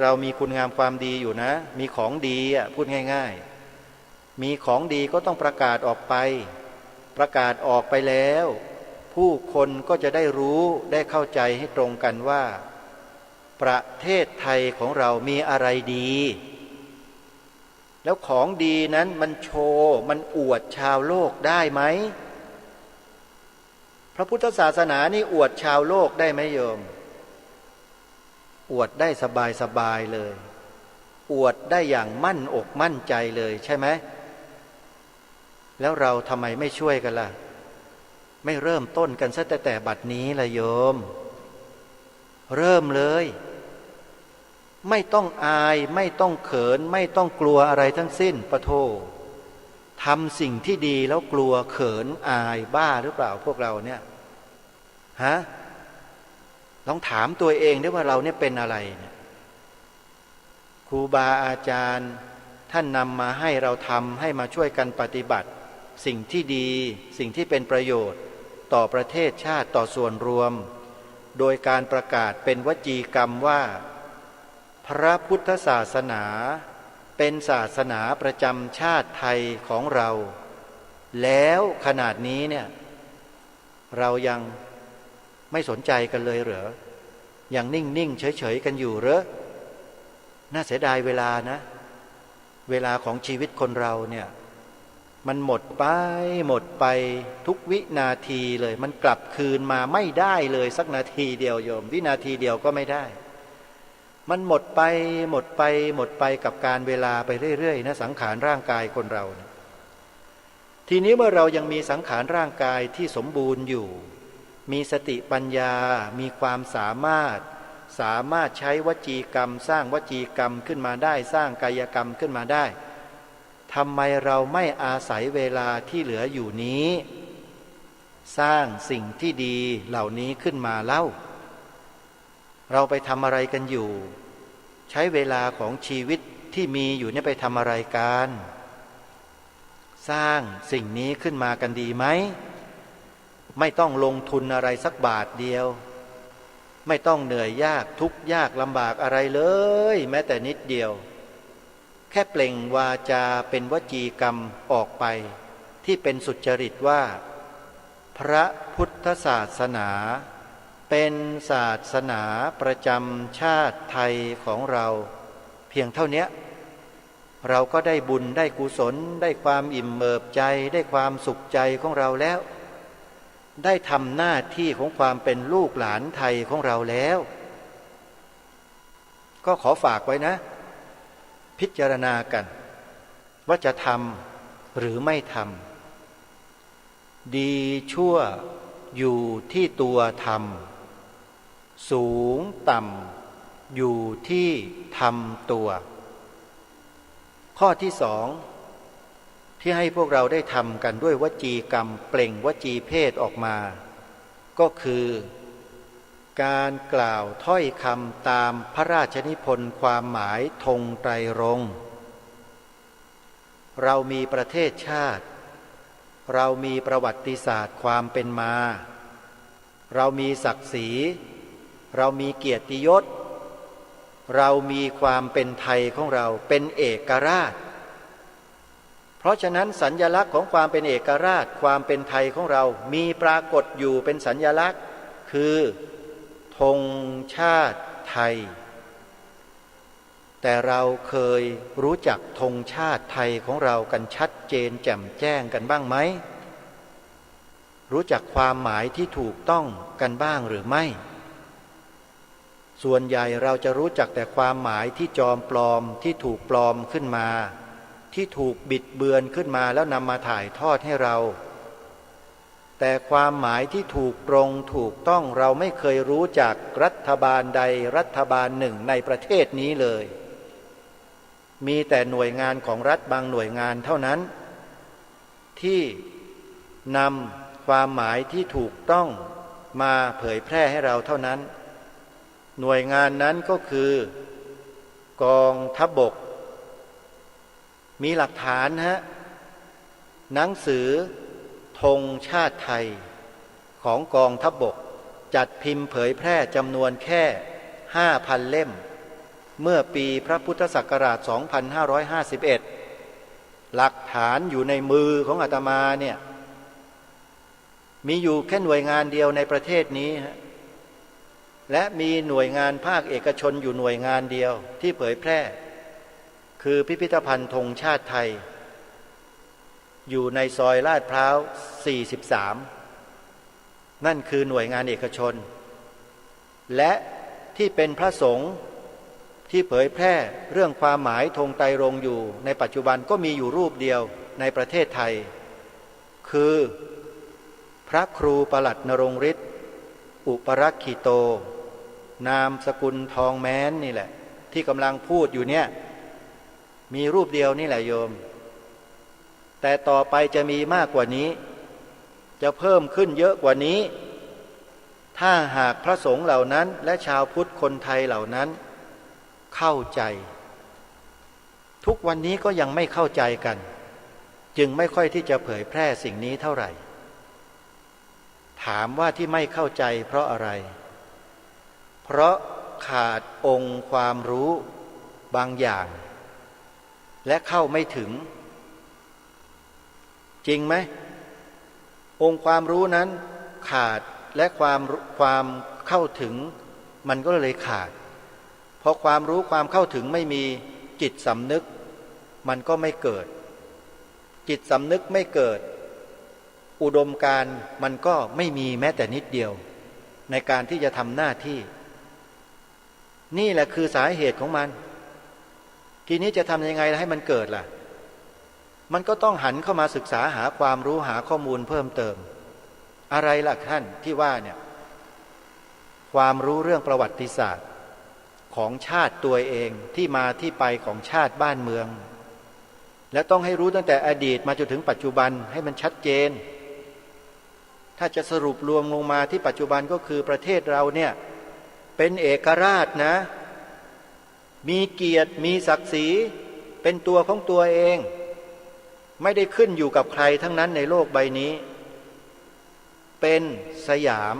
เรามีคุณงามความดีอยู่นะมีของดีพูดง่ายๆมีของดีก็ต้องประกาศออกไปประกาศออกไปแล้วผู้คนก็จะได้รู้ได้เข้าใจให้ตรงกันว่าประเทศไทยของเรามีอะไรดีแล้วของดีนั้นมันโชว์มันอวดชาวโลกได้ไหมพระพุทธศาสนานี่อวดชาวโลกได้ไหมโยมอวดได้สบายเลยอวดได้อย่างมั่นอกมั่นใจเลยใช่ไหมแล้วเราทำไมไม่ช่วยกันล่ะไม่เริ่มต้นกันซะแต่บัดนี้ล่ะโยมเริ่มเลยไม่ต้องอายไม่ต้องเขินไม่ต้องกลัวอะไรทั้งสิ้นปะโถทำสิ่งที่ดีแล้วกลัวเขินอายบ้าหรือเปล่าพวกเราเนี่ยฮะลองถามตัวเองด้วยว่าเราเนี่ยเป็นอะไรเนี่ยครูบาอาจารย์ท่านนำมาให้เราทำให้มาช่วยกันปฏิบัติสิ่งที่ดีสิ่งที่เป็นประโยชน์ต่อประเทศชาติต่อส่วนรวมโดยการประกาศเป็นวจีกรรมว่าพระพุทธศาสนาเป็นศาสนาประจำชาติไทยของเราแล้วขนาดนี้เนี่ยเรายังไม่สนใจกันเลยเหรอยังนิ่งๆเฉยๆกันอยู่เหรอน่าเสียดายเวลานะเวลาของชีวิตคนเราเนี่ยมันหมดไปทุกวินาทีเลยมันกลับคืนมาไม่ได้เลยสักนาทีเดียวโยมวินาทีเดียวก็ไม่ได้มันหมดไปกับการเวลาไปเรื่อยๆนะสังขารร่างกายคนเราเนี่ยทีนี้เมื่อเรายังมีสังขารร่างกายที่สมบูรณ์อยู่มีสติปัญญามีความสามารถใช้วจีกรรมสร้างวจีกรรมขึ้นมาได้สร้างกายกรรมขึ้นมาได้ทำไมเราไม่อาศัยเวลาที่เหลืออยู่นี้สร้างสิ่งที่ดีเหล่านี้ขึ้นมาเล่าเราไปทำอะไรกันอยู่ใช้เวลาของชีวิตที่มีอยู่เนี่ยไปทำอะไรกันสร้างสิ่งนี้ขึ้นมากันดีไหมไม่ต้องลงทุนอะไรสักบาทเดียวไม่ต้องเหนื่อยยากทุกข์ยากลำบากอะไรเลยแม้แต่นิดเดียวแค่เปล่งวาจาเป็นวจีกรรมออกไปที่เป็นสุจริตว่าพระพุทธศาสนาเป็นศาสนาประจำชาติไทยของเราเพียงเท่านี้เราก็ได้บุญได้กุศลได้ความอิ่มเอิบใจได้ความสุขใจของเราแล้วได้ทำหน้าที่ของความเป็นลูกหลานไทยของเราแล้วก็ขอฝากไว้นะพิจารณากันว่าจะทำหรือไม่ทำดีชั่วอยู่ที่ตัวทำสูงต่ำอยู่ที่ทำตัวข้อที่สองที่ให้พวกเราได้ทำกันด้วยวจีกรรมเปล่งวจีเพศออกมาก็คือการกล่าวถ้อยคำตามพระราชนิพนธ์ความหมายธงไตรรงค์เรามีประเทศชาติเรามีประวัติศาสตร์ความเป็นมาเรามีศักดิ์ศรีเรามีเกียรติยศเรามีความเป็นไทยของเราเป็นเอกราชพ เพราะฉะนั้นสัญญลักษณ์ของความเป็นเอกราชความเป็นไทยของเรามีปรากฏอยู่เป็นสัญญลักษณ์คือธงชาติไทยแต่เราเคยรู้จักธงชาติไทยของเรากันชัดเจนแจ่มแจ้งกันบ้างไหมรู้จักความหมายที่ถูกต้องกันบ้างหรือไม่ส่วนใหญ่เราจะรู้จักแต่ความหมายที่จอมปลอมที่ถูกปลอมขึ้นมาที่ถูกบิดเบือนขึ้นมาแล้วนำมาถ่ายทอดให้เราแต่ความหมายที่ถูกตรงถูกต้องเราไม่เคยรู้จากรัฐบาลใดรัฐบาลหนึ่งในประเทศนี้เลยมีแต่หน่วยงานของรัฐบางหน่วยงานเท่านั้นที่นำความหมายที่ถูกต้องมาเผยแพร่ให้เราเท่านั้นหน่วยงานนั้นก็คือกองทัพบกมีหลักฐานหนังสือธงชาติไทยของกองทัพบกจัดพิมพ์เผยแพร่จำนวนแค่ 5,000 เล่มเมื่อปีพระพุทธศักราช 2551 หลักฐานอยู่ในมือของอาตมาเนี่ยมีอยู่แค่หน่วยงานเดียวในประเทศนี้และมีหน่วยงานภาคเอกชนอยู่หน่วยงานเดียวที่เผยแพร่คือพิพิธภัณฑ์ธงชาติไทยอยู่ในซอยลาดพร้าว 43 นั่นคือหน่วยงานเอกชนและที่เป็นพระสงฆ์ที่เผยแพร่เรื่องความหมายธงไตรรงค์อยู่ในปัจจุบันก็มีอยู่รูปเดียวในประเทศไทยคือพระครูประหลัดนรงฤทธิ์อุปรักขิโตนามสกุลทองแม้นนี่แหละที่กำลังพูดอยู่เนี่ยมีรูปเดียวนี่แหละโยมแต่ต่อไปจะมีมากกว่านี้จะเพิ่มขึ้นเยอะกว่านี้ถ้าหากพระสงฆ์เหล่านั้นและชาวพุทธคนไทยเหล่านั้นเข้าใจทุกวันนี้ก็ยังไม่เข้าใจกันจึงไม่ค่อยที่จะเผยแพร่สิ่งนี้เท่าไหร่ถามว่าที่ไม่เข้าใจเพราะอะไรเพราะขาดองค์ความรู้บางอย่างและเข้าไม่ถึงจริงไหมองค์ความรู้นั้นขาดและความเข้าถึงมันก็เลยขาดเพราะความรู้ความเข้าถึงไม่มีจิตสำนึกมันก็ไม่เกิดจิตสำนึกไม่เกิดอุดมการณ์มันก็ไม่มีแม้แต่นิดเดียวในการที่จะทำหน้าที่นี่แหละคือสาเหตุของมันทีนี้จะทำยังไงให้มันเกิดล่ะมันก็ต้องหันเข้ามาศึกษาหาความรู้หาข้อมูลเพิ่มเติมอะไรล่ะท่านที่ว่าเนี่ยความรู้เรื่องประวัติศาสตร์ของชาติตัวเองที่มาที่ไปของชาติบ้านเมืองและต้องให้รู้ตั้งแต่อดีตมาจนถึงปัจจุบันให้มันชัดเจนถ้าจะสรุปรวมลงมาที่ปัจจุบันก็คือประเทศเราเนี่ยเป็นเอกราชนะมีเกียรติมีศักดิ์ศรีเป็นตัวของตัวเองไม่ได้ขึ้นอยู่กับใครทั้งนั้นในโลกใบนี้เป็นสยาม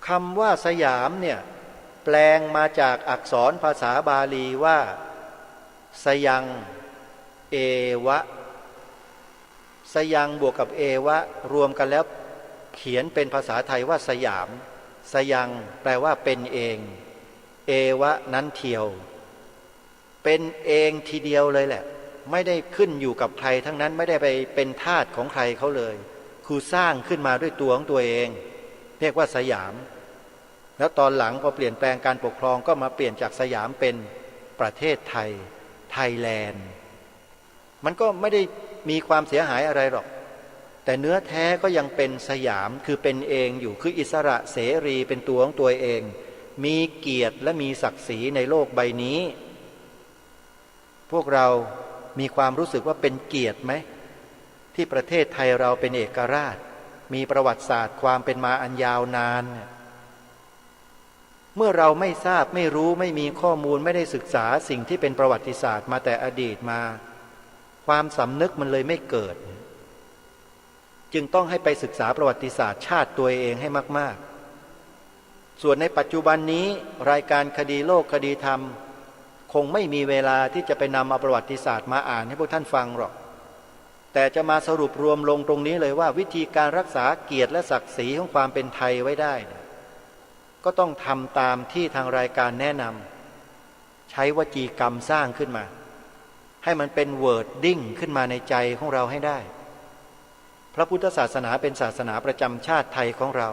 คำว่าสยามเนี่ยแปลงมาจากอักษรภาษาบาลีว่าสยังเอวะสยังบวกกับเอวะรวมกันแล้วเขียนเป็นภาษาไทยว่าสยามสยังแปลว่าเป็นเองเอวะนั้นเทียวเป็นเองทีเดียวเลยแหละไม่ได้ขึ้นอยู่กับใครทั้งนั้นไม่ได้ไปเป็นทาสของใครเขาเลยคือสร้างขึ้นมาด้วยตัวของตัวเองเรียกว่าสยามแล้วตอนหลังพอเปลี่ยนแปลงการปกครองก็มาเปลี่ยนจากสยามเป็นประเทศไทยไทยแลนด์มันก็ไม่ได้มีความเสียหายอะไรหรอกแต่เนื้อแท้ก็ยังเป็นสยามคือเป็นเองอยู่คืออิสระเสรีเป็นตัวของตัวเองมีเกียรติและมีศักดิ์ศรีในโลกใบนี้พวกเรามีความรู้สึกว่าเป็นเกียรติไหมที่ประเทศไทยเราเป็นเอกราชมีประวัติศาสตร์ความเป็นมาอันยาวนานเมื่อเราไม่ทราบไม่รู้ไม่มีข้อมูลไม่ได้ศึกษาสิ่งที่เป็นประวัติศาสตร์มาแต่อดีตมาความสำนึกมันเลยไม่เกิดจึงต้องให้ไปศึกษาประวัติศาสตร์ชาติตัวเองให้มากๆส่วนในปัจจุบันนี้รายการคดีโลกคดีธรรมคงไม่มีเวลาที่จะไปนำเอาประวัติศาสตร์มาอ่านให้พวกท่านฟังหรอก แต่จะมาสรุปรวมลงตรงนี้เลยว่าวิธีการรักษาเกียรติและศักดิ์ศรีของความเป็นไทยไว้ได้เนี่ยก็ต้องทำตามที่ทางรายการแนะนำใช้วจีกรรมสร้างขึ้นมาให้มันเป็นเวิร์ดดิ้งขึ้นมาในใจของเราให้ได้พระพุทธศาสนาเป็นศาสนาประจำชาติไทยของเรา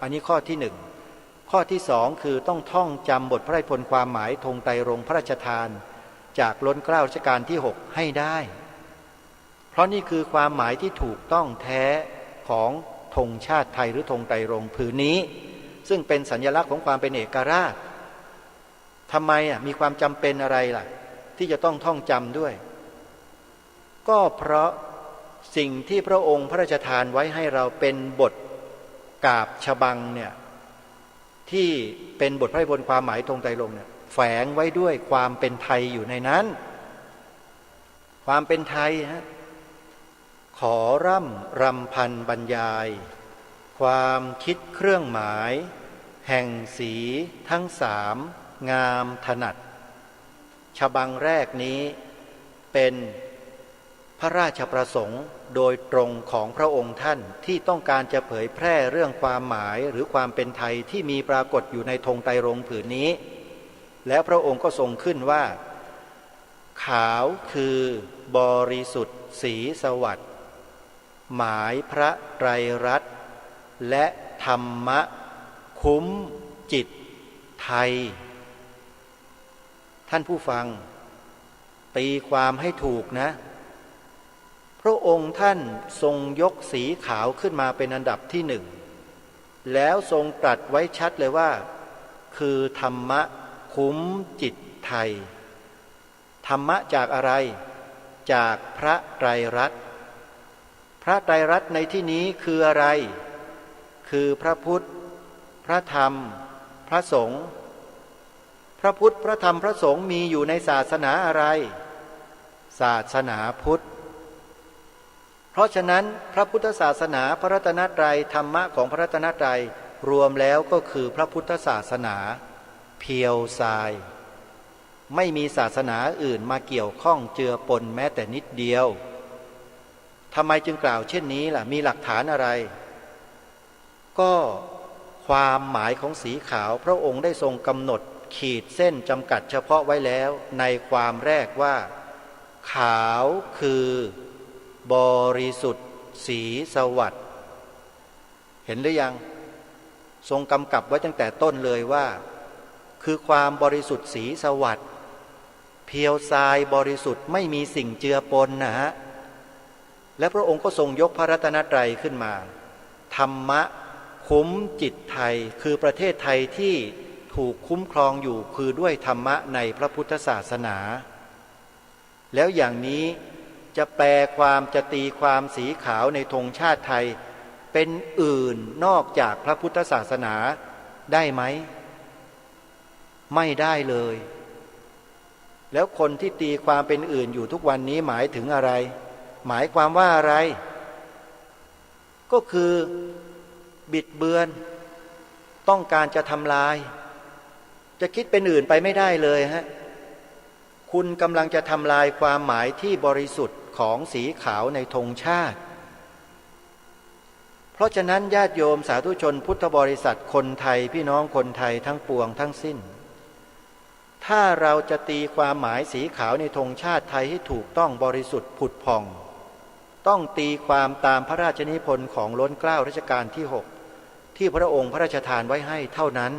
อันนี้ข้อที่หนึ่งข้อที่สองคือต้องท่องจำบทพระราชนิพนธ์ความหมายธงไตรรงค์พระราชทานจากล้นเกล้ารัชกาลที่6ให้ได้เพราะนี่คือความหมายที่ถูกต้องแท้ของธงชาติไทยหรือธงไตรรงค์ผืนนี้ซึ่งเป็นสัญลักษณ์ของความเป็นเอกราชทำไมมีความจำเป็นอะไรล่ะที่จะต้องท่องจำด้วยก็เพราะสิ่งที่พระองค์พระราชทานไว้ให้เราเป็นบทกาบฉบังเนี่ยที่เป็นบทพระราชนิพนธ์ความหมายธงไตรรงค์เนี่ยแฝงไว้ด้วยความเป็นไทยอยู่ในนั้นความเป็นไทยขอร่ำรำพันบรรยายความคิดเครื่องหมายแห่งสีทั้งสามงามถนัดฉบังแรกนี้เป็นพระราชประสงค์โดยตรงของพระองค์ท่านที่ต้องการจะเผยแพร่เรื่องความหมายหรือความเป็นไทยที่มีปรากฏอยู่ในธงไตรรงค์ผืนนี้แล้วพระองค์ก็ทรงขึ้นว่าขาวคือบริสุทธิ์สีสวัสดิ์หมายพระไตรรัตน์และธรรมะคุ้มจิตไทยท่านผู้ฟังตีความให้ถูกนะพระองค์ท่านทรงยกสีขาวขึ้นมาเป็นอันดับที่หนึ่งแล้วทรงตรัสไว้ชัดเลยว่าคือธรรมะคุ้มจิตไทยธรรมะจากอะไรจากพระไตรรัตน์พระไตรรัตน์ในที่นี้คืออะไรคือพระพุทธพระธรรมพระสงฆ์พระพุทธพระธรรมพระสงฆ์มีอยู่ในศาสนาอะไรศาสนาพุทธเพราะฉะนั้นพระพุทธศาสนาพระรัตนตรัยธรรมะของพระรัตนตรัยรวมแล้วก็คือพระพุทธศาสนาเพียวทรายไม่มีศาสนาอื่นมาเกี่ยวข้องเจือปนแม้แต่นิดเดียวทำไมจึงกล่าวเช่นนี้ล่ะมีหลักฐานอะไรก็ความหมายของสีขาวพระองค์ได้ทรงกำหนดขีดเส้นจำกัดเฉพาะไว้แล้วในความแรกว่าขาวคือบริสุทธิ์สีสวัสดิ์เห็นหรือยังทรงกำกับไว้ตั้งแต่ต้นเลยว่าคือความบริสุทธิ์สีสวัสดิ์เพียวทรายบริสุทธิ์ไม่มีสิ่งเจือปนนะฮะและพระองค์ก็ทรงยกพระรัตนตรัยขึ้นมาธรรมะคุ้มจิตไทยคือประเทศไทยที่ถูกคุ้มครองอยู่คือด้วยธรรมะในพระพุทธศาสนาแล้วอย่างนี้จะแปลความจะตีความสีขาวในธงชาติไทยเป็นอื่นนอกจากพระพุทธศาสนาได้ไหมไม่ได้เลยแล้วคนที่ตีความเป็นอื่นอยู่ทุกวันนี้หมายถึงอะไรหมายความว่าอะไรก็คือบิดเบือนต้องการจะทำลายจะคิดเป็นอื่นไปไม่ได้เลยฮะคุณกำลังจะทำลายความหมายที่บริสุทธิ์ของสีขาวในธงชาติเพราะฉะนั้นญาติโยมสาธุชนพุทธบริษัทคนไทยพี่น้องคนไทยทั้งปวงทั้งสิ้นถ้าเราจะตีความหมายสีขาวในธงชาติไทยให้ถูกต้องบริสุทธิ์ผุดผ่องต้องตีความตามพระราชนิพนธ์ของล้นเกล้ารัชกาลที่6ที่พระองค์พระราชทานไว้ให้เท่านั้น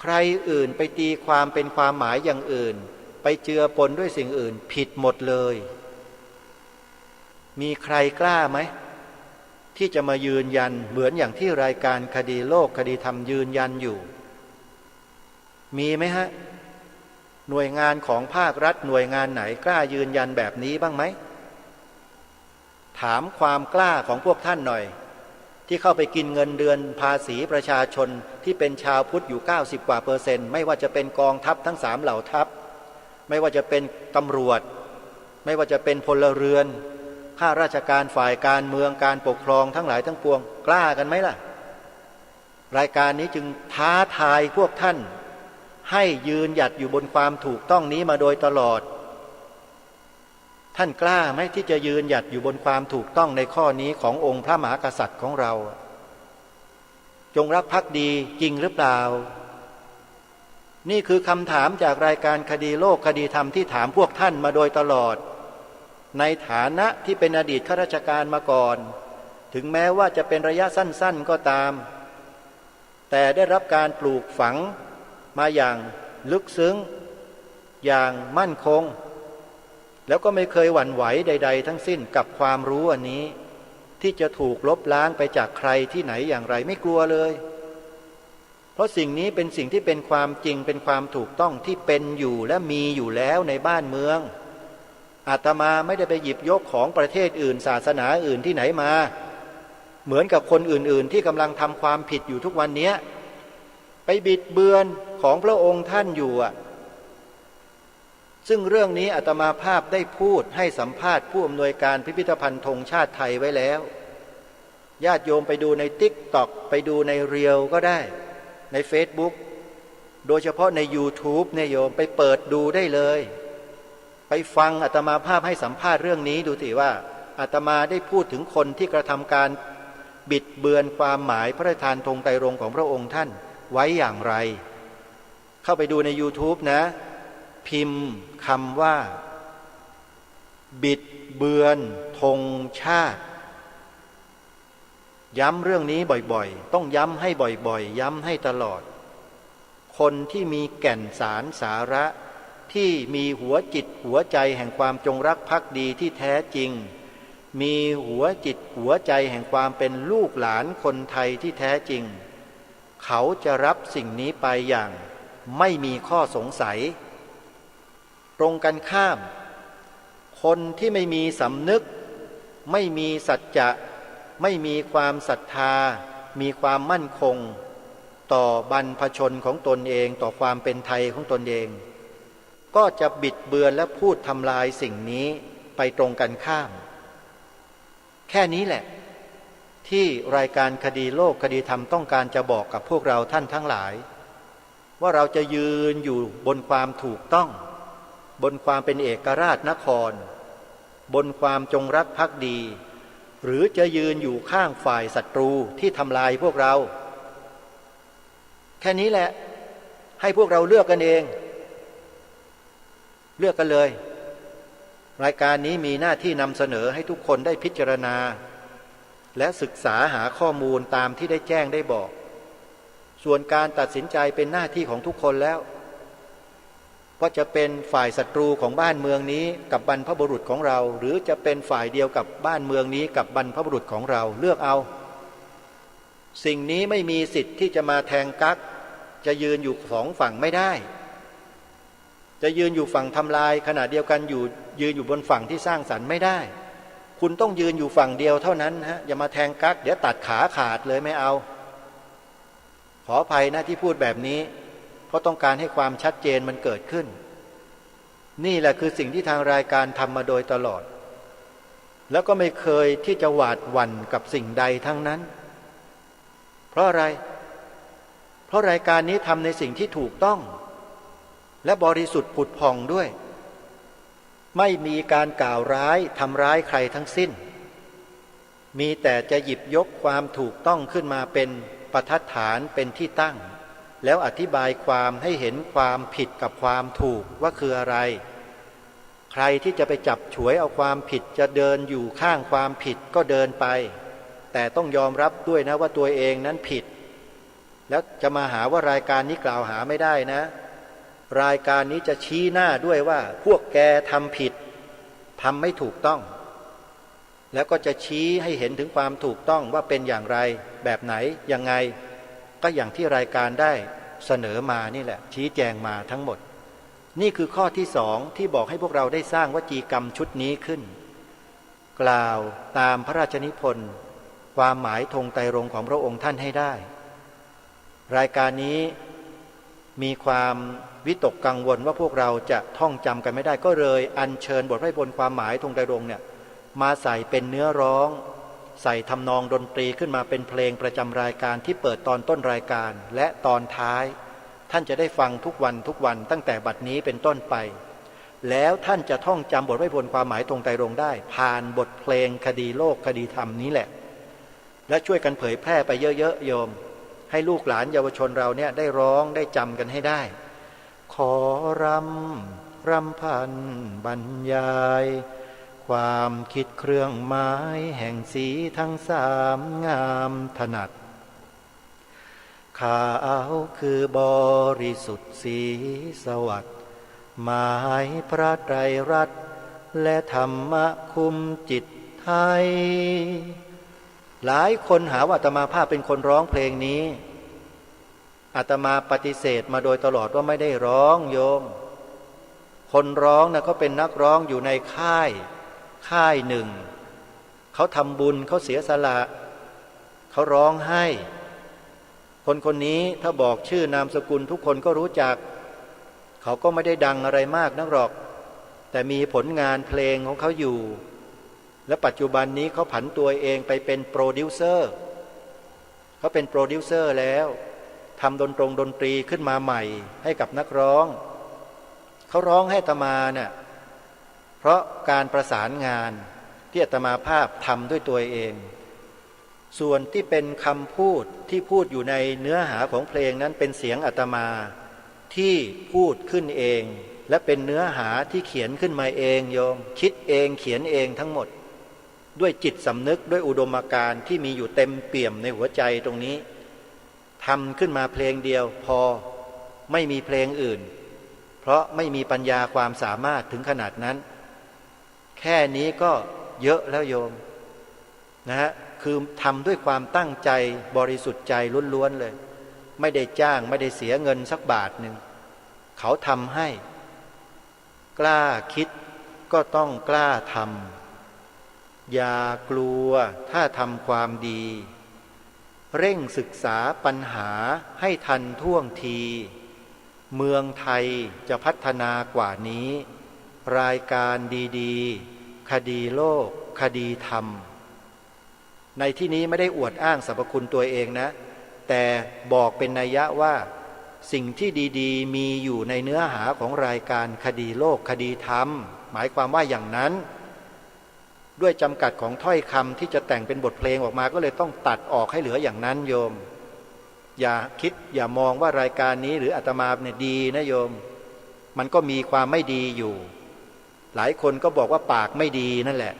ใครอื่นไปตีความเป็นความหมายอย่างอื่นไปเจือปนด้วยสิ่งอื่นผิดหมดเลยมีใครกล้าไหมที่จะมายืนยันเหมือนอย่างที่รายการคดีโลกคดีธรรมยืนยันอยู่มีไหมฮะหน่วยงานของภาครัฐหน่วยงานไหนกล้ายืนยันแบบนี้บ้างไหมถามความกล้าของพวกท่านหน่อยที่เข้าไปกินเงินเดือนภาษีประชาชนที่เป็นชาวพุทธอยู่90กว่า%ไม่ว่าจะเป็นกองทัพทั้ง3เหล่าทัพไม่ว่าจะเป็นตำรวจไม่ว่าจะเป็นพลเรือนข้าราชการฝ่ายการเมืองการปกครองทั้งหลายทั้งปวงกล้ากันไหมล่ะรายการนี้จึงท้าทายพวกท่านให้ยืนหยัดอยู่บนความถูกต้องนี้มาโดยตลอด ท่านกล้าไหมที่จะยืนหยัดอยู่บนความถูกต้องในข้อนี้ขององค์พระมหากษัตริย์ของเราจงรักภักดีจริงหรือเปล่านี่คือคำถามจากรายการคดีโลกคดีธรรมที่ถามพวกท่านมาโดยตลอดในฐานะที่เป็นอดีตข้าราชการมาก่อนถึงแม้ว่าจะเป็นระยะสั้นๆก็ตามแต่ได้รับการปลูกฝังมาอย่างลึกซึ้งอย่างมั่นคงแล้วก็ไม่เคยหวั่นไหวใดๆทั้งสิ้นกับความรู้อันนี้ที่จะถูกลบล้างไปจากใครที่ไหนอย่างไรไม่กลัวเลยเพราะสิ่งนี้เป็นสิ่งที่เป็นความจริงเป็นความถูกต้องที่เป็นอยู่และมีอยู่แล้วในบ้านเมืองอาตมาไม่ได้ไปหยิบยกของประเทศอื่นศาสนาอื่นที่ไหนมาเหมือนกับคนอื่นๆที่กำลังทำความผิดอยู่ทุกวันนี้ไปบิดเบือนของพระองค์ท่านอยู่ซึ่งเรื่องนี้อาตมาภาพได้พูดให้สัมภาษณ์ผู้อำนวยการพิพิธภัณฑ์ธงชาติไทยไว้แล้วญาติโยมไปดูใน TikTok ไปดูในเรียลก็ได้ใน Facebook โดยเฉพาะใน YouTube เนี่ยโยมไปเปิดดูได้เลยไปฟังอาตมาภาพให้สัมภาษณ์เรื่องนี้ดูสิว่าอาตมาได้พูดถึงคนที่กระทำการบิดเบือนความหมายพระราชทานธงไตรรงค์ของพระองค์ท่านไว้อย่างไรเข้าไปดูใน YouTube นะพิมพ์คำว่าบิดเบือนธงชาติย้ำเรื่องนี้บ่อยๆต้องย้ำให้บ่อยๆย้ำให้ตลอดคนที่มีแก่นสารสาระที่มีหัวจิตหัวใจแห่งความจงรักภักดีที่แท้จริงมีหัวจิตหัวใจแห่งความเป็นลูกหลานคนไทยที่แท้จริงเขาจะรับสิ่งนี้ไปอย่างไม่มีข้อสงสัยตรงกันข้ามคนที่ไม่มีสำนึกไม่มีสัจจะไม่มีความศรัทธามีความมั่นคงต่อบรรพชนของตนเองต่อความเป็นไทยของตนเองก็จะบิดเบือนและพูดทำลายสิ่งนี้ไปตรงกันข้ามแค่นี้แหละที่รายการคดีโลกคดีธรรมต้องการจะบอกกับพวกเราท่านทั้งหลายว่าเราจะยืนอยู่บนความถูกต้องบนความเป็นเอกราชนครบนความจงรักภักดีหรือจะยืนอยู่ข้างฝ่ายศัตรูที่ทำลายพวกเราแค่นี้แหละให้พวกเราเลือกกันเองเลือกกันเลยรายการนี้มีหน้าที่นำเสนอให้ทุกคนได้พิจารณาและศึกษาหาข้อมูลตามที่ได้แจ้งได้บอกส่วนการตัดสินใจเป็นหน้าที่ของทุกคนแล้วว่าจะเป็นฝ่ายศัตรูของบ้านเมืองนี้กับบรรพบุรุษของเราหรือจะเป็นฝ่ายเดียวกับบ้านเมืองนี้กับบรรพบุรุษของเราเลือกเอาสิ่งนี้ไม่มีสิทธิ์ที่จะมาแทงกั๊กจะยืนอยู่สองฝั่งไม่ได้จะยืนอยู่ฝั่งทำลายขณะเดียวกันยืนอยู่บนฝั่งที่สร้างสรรค์ไม่ได้คุณต้องยืนอยู่ฝั่งเดียวเท่านั้นฮะอย่ามาแทงกั๊กเดี๋ยวตัดขาขาดเลยไม่เอาขออภัยนะที่พูดแบบนี้เพราะต้องการให้ความชัดเจนมันเกิดขึ้นนี่แหละคือสิ่งที่ทางรายการทำมาโดยตลอดแล้วก็ไม่เคยที่จะหวาดหวั่นกับสิ่งใดทั้งนั้นเพราะอะไรเพราะรายการนี้ทำในสิ่งที่ถูกต้องและบริสุทธิ์ผุดผ่องด้วยไม่มีการกล่าวร้ายทำร้ายใครทั้งสิ้นมีแต่จะหยิบยกความถูกต้องขึ้นมาเป็นบรรทัดฐานเป็นที่ตั้งแล้วอธิบายความให้เห็นความผิดกับความถูกว่าคืออะไรใครที่จะไปจับฉวยเอาความผิดจะเดินอยู่ข้างความผิดก็เดินไปแต่ต้องยอมรับด้วยนะว่าตัวเองนั้นผิดแล้วจะมาหาว่ารายการนี้กล่าวหาไม่ได้นะรายการนี้จะชี้หน้าด้วยว่าพวกแกทำผิดทำไม่ถูกต้องแล้วก็จะชี้ให้เห็นถึงความถูกต้องว่าเป็นอย่างไรแบบไหนยังไงก็อย่างที่รายการได้เสนอมานี่แหละชี้แจงมาทั้งหมดนี่คือข้อที่สองที่บอกให้พวกเราได้สร้างวจีกรรมชุดนี้ขึ้นกล่าวตามพระราชนิพนธ์ความหมายธงไตรรงค์ของพระองค์ท่านให้ได้รายการนี้มีความวิตกกังวลว่าพวกเราจะท่องจำกันไม่ได้ก็เลยอัญเชิญบทพระนิพนธ์ความหมายธงไตรรงค์เนี่ยมาใส่เป็นเนื้อร้องใส่ทำนองดนตรีขึ้นมาเป็นเพลงประจำรายการที่เปิดตอนต้นรายการและตอนท้ายท่านจะได้ฟังทุกวันตั้งแต่บัดนี้เป็นต้นไป แล้วท่านจะท่องจำบทไวยพจน์ความหมายตรงไตรตรงได้ผ่านบทเพลงคดีโลกคดีธรรมนี้แหละและช่วยกันเผยแพร่ไปเยอะๆโยมให้ลูกหลานเยาวชนเราเนี่ยได้ร้องได้จำกันให้ได้ขอรำพันบรรยายความคิดเครื่องหมายแห่งสีทั้งสามงามถนัดขาวคือบริสุทธิ์สีสวัสดิ์หมายพระไตรรัตน์และธรรมะคุมจิตไทยหลายคนหาว่าอาตมาภาพเป็นคนร้องเพลงนี้อาตมาปฏิเสธมาโดยตลอดว่าไม่ได้ร้องโยมคนร้องนะเขาเป็นนักร้องอยู่ในค่ายหนึ่งเขาทำบุญเขาเสียสละเขาร้องให้คนนี้ถ้าบอกชื่อนามสกุลทุกคนก็รู้จักเขาก็ไม่ได้ดังอะไรมากนักหรอกแต่มีผลงานเพลงของเขาอยู่และปัจจุบันนี้เขาผันตัวเองไปเป็นโปรดิวเซอร์เขาเป็นโปรดิวเซอร์แล้วทำดนตรีขึ้นมาใหม่ให้กับนักร้องเขาร้องให้อาตมาเนี่ยเพราะการประสานงานที่อาตมาภาพทำด้วยตัวเองส่วนที่เป็นคำพูดที่พูดอยู่ในเนื้อหาของเพลงนั้นเป็นเสียงอาตมาที่พูดขึ้นเองและเป็นเนื้อหาที่เขียนขึ้นมาเองโยมคิดเองเขียนเองทั้งหมดด้วยจิตสำนึกด้วยอุดมการณ์ที่มีอยู่เต็มเปี่ยมในหัวใจตรงนี้ทำขึ้นมาเพลงเดียวพอไม่มีเพลงอื่นเพราะไม่มีปัญญาความสามารถถึงขนาดนั้นแค่นี้ก็เยอะแล้วโยมนะฮะคือทำด้วยความตั้งใจบริสุทธิ์ใจล้วนๆเลยไม่ได้จ้างไม่ได้เสียเงินสักบาทหนึ่งเขาทำให้กล้าคิดก็ต้องกล้าทำอย่ากลัวถ้าทำความดีเร่งศึกษาปัญหาให้ทันท่วงทีเมืองไทยจะพัฒนากว่านี้รายการดีๆคดีโลกคดีธรรมในที่นี้ไม่ได้อวดอ้างสรรพคุณตัวเองนะแต่บอกเป็นนัยยะว่าสิ่งที่ดีๆมีอยู่ในเนื้อหาของรายการคดีโลกคดีธรรมหมายความว่าอย่างนั้นด้วยจำกัดของถ้อยคำที่จะแต่งเป็นบทเพลงออกมาก็เลยต้องตัดออกให้เหลืออย่างนั้นโยมอย่าคิดอย่ามองว่ารายการนี้หรืออาตมาเนี่ยดีนะโยมมันก็มีความไม่ดีอยู่หลายคนก็บอกว่าปากไม่ดีนั่นแหละ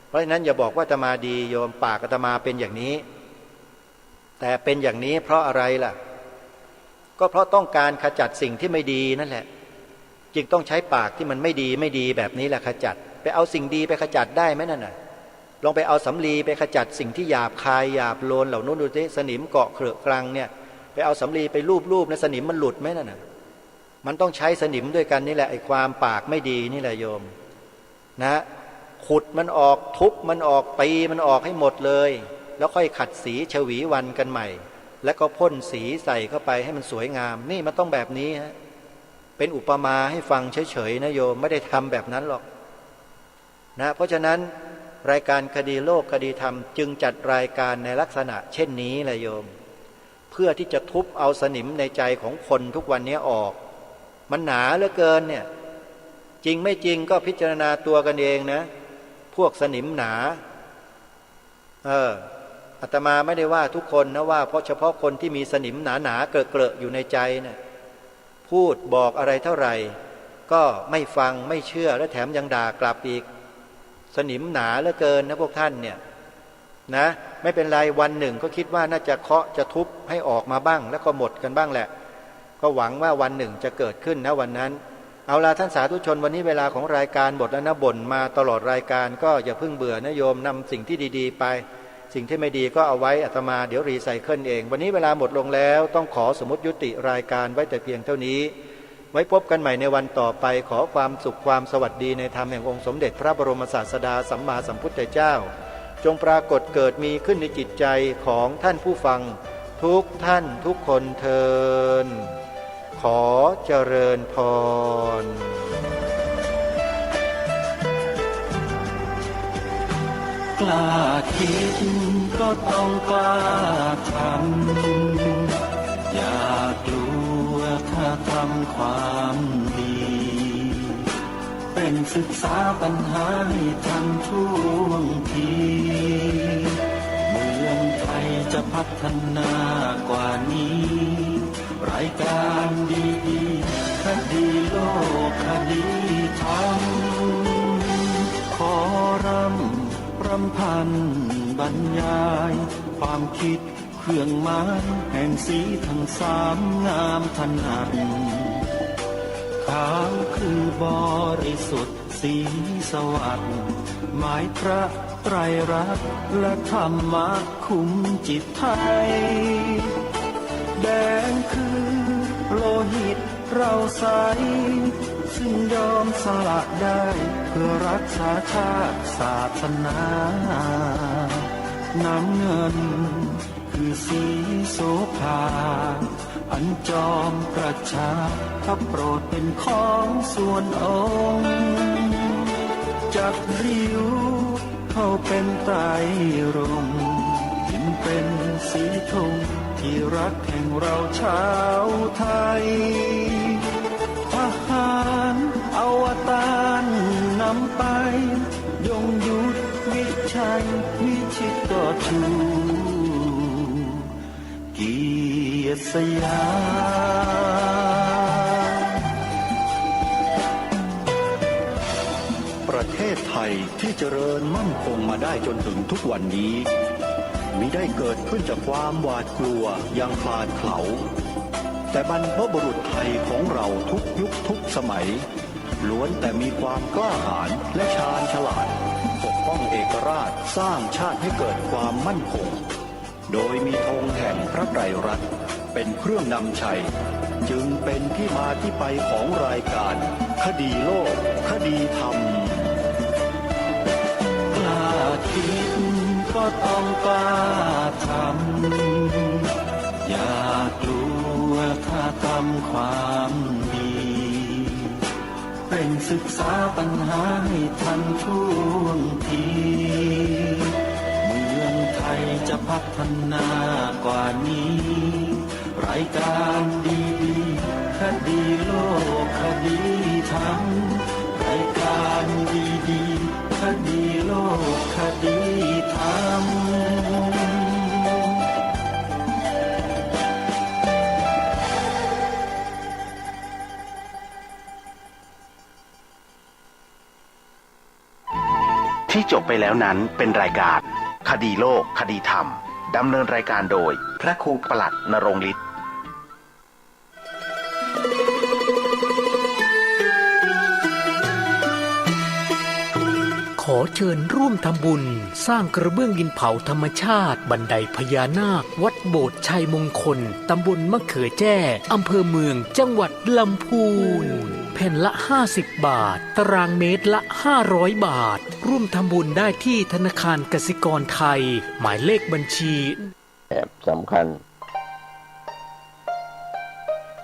เพราะฉะนั้นอย่าบอกว่าอาตมาดีโยมปากอาตมาเป็นอย่างนี้แต่เป็นอย่างนี้เพราะอะไรล่ะก็เพราะต้องการขจัดสิ่งที่ไม่ดีนั่นแหละจึงต้องใช้ปากที่มันไม่ดีแบบนี้แหละขจัดไปเอาสิ่งดีไปขจัดได้ไหมนั่นน่ะลองไปเอาสำลีไปขจัดสิ่งที่หยาบคายหยาบโลนเหล่านู้นดูสิสนิมเกาะเครือกรังเนี่ยไปเอาสำลีไปรูปนะสนิมมันหลุดไหมนั่นน่ะมันต้องใช้สนิมด้วยกันนี่แหละไอ้ความปากไม่ดีนี่แหละโยมนะขุดมันออกทุบมันออกตีมันออกให้หมดเลยแล้วค่อยขัดสีฉวีวันกันใหม่แล้วก็พ่นสีใส่เข้าไปให้มันสวยงามนี่มันต้องแบบนี้ฮะเป็นอุปมาให้ฟังเฉยๆนะโยมไม่ได้ทำแบบนั้นหรอกนะเพราะฉะนั้นรายการคดีโลกคดีธรรมจึงจัดรายการในลักษณะเช่นนี้แหละโยมเพื่อที่จะทุบเอาสนิมในใจของคนทุกวันนี้ออกมันหนาเหลือเกินเนี่ยจริงไม่จริงก็พิจารณาตัวกันเองนะพวกสนิมหนาอาตมาไม่ได้ว่าทุกคนนะว่าเพราะเฉพาะคนที่มีสนิมหนาๆเกลอะๆอยู่ในใจเนี่ยพูดบอกอะไรเท่าไหร่ก็ไม่ฟังไม่เชื่อและแถมยังด่ากลับอีกสนิมหนาเหลือเกินนะพวกท่านเนี่ยนะไม่เป็นไรวันหนึ่งก็คิดว่าน่าจะเคาะจะทุบให้ออกมาบ้างแล้วก็หมดกันบ้างแหละก็หวังว่าวันหนึ่งจะเกิดขึ้นนะวันนั้นเอาล่ะท่านสาธุชนวันนี้เวลาของรายการหมดแล้วนะบ่นมาตลอดรายการก็อย่าเพิ่งเบื่อนะโยมนำสิ่งที่ดีๆไปสิ่งที่ไม่ดีก็เอาไว้อาตมาเดี๋ยวรีไซเคิลเองวันนี้เวลาหมดลงแล้วต้องขอสมมติยุติรายการไว้แต่เพียงเท่านี้ไว้พบกันใหม่ในวันต่อไปขอความสุขความสวัสดีในธรรมแห่งองค์สมเด็จพระบรมศาสดาสัมมาสัมพุทธเจ้าจงปรากฏเกิดมีขึ้นในจิตใจของท่านผู้ฟังทุกท่านทุกคนเทินขอเจริญพร
กล้าคิดก็ต้องกล้าทำอย่ากลัวถ้าทำความดี เร่งศึกษาปัญหาให้ทันท่วงทีเมืองไทยจะพัฒนากว่านี้รายการดีๆคดีโลกคดีธรรมขอรำพันบรรยายความคิดเครื่องหมายแห่งสีทั้งสามงามถนัดขาวคือบริสุทธิ์สีสวัสดิ์หมายพระไตรรัตน์และธรรมะคุ้มจิตไทยแดงคือโลหิตเราใสซึ่งยอมสละได้เพื่อรักษาชาติศาสนาน้ำเงินคือสีโสภาอันจอมประชาถ้าโปรดเป็นของส่วนองค์จากริ้วเข้าเป็นไตรรงค์จึงเป็นสีธงที่รักแห่งเราชาวไทยทหารอวตารนำไปยงยุทธวิชัยวิชิตก็ชูเกียรติสยาม
ประเทศไทยที่เจริญมั่นคงมาได้จนถึงทุกวันนี้มิได้เกิดขึ้นจากความหวาดกลัวอย่างคลาดเขลาแต่บรรพบุรุษไทยของเราทุกยุคทุกสมัยล้วนแต่มีความกล้าหาญและชาญฉลาดปกป้องเอกราชสร้างชาติให้เกิดความมั่นคงโดยมีธงแห่งพระไตรรัตน์เป็นเครื่องนำชัยจึงเป็นที่มาที่ไปของรายการคดีโลกคดีธรรม
กล้าคิดก็ต้องกล้าทำอย่ากลัวถ้าทำความดีเร่งศึกษาปัญหาให้ทันท่วงทีเมืองไทยจะพัฒนากว่านี้รายการดีๆคดีโลกคดีธรรมรายการดีๆคดีโลกคดีธรรม
ที่จบไปแล้วนั้นเป็นรายการคดีโลกคดีธรรมดำเนินรายการโดยพระครูปลัดณรงค์ฤทธิ์
ขอเชิญร่วมทำบุญสร้างกระเบื้องดินเผาธรรมชาติบันไดพญานาควัดโบสถ์ชัยมงคลตำบลมะเขือแจ้อำเภอเมืองจังหวัดลำพูนแผ่นละ50 บาทตารางเมตรละ500 บาทร่วมทำบุญได้ที่ธนาคารกสิกรไทยหมายเลขบัญชี
สำคัญ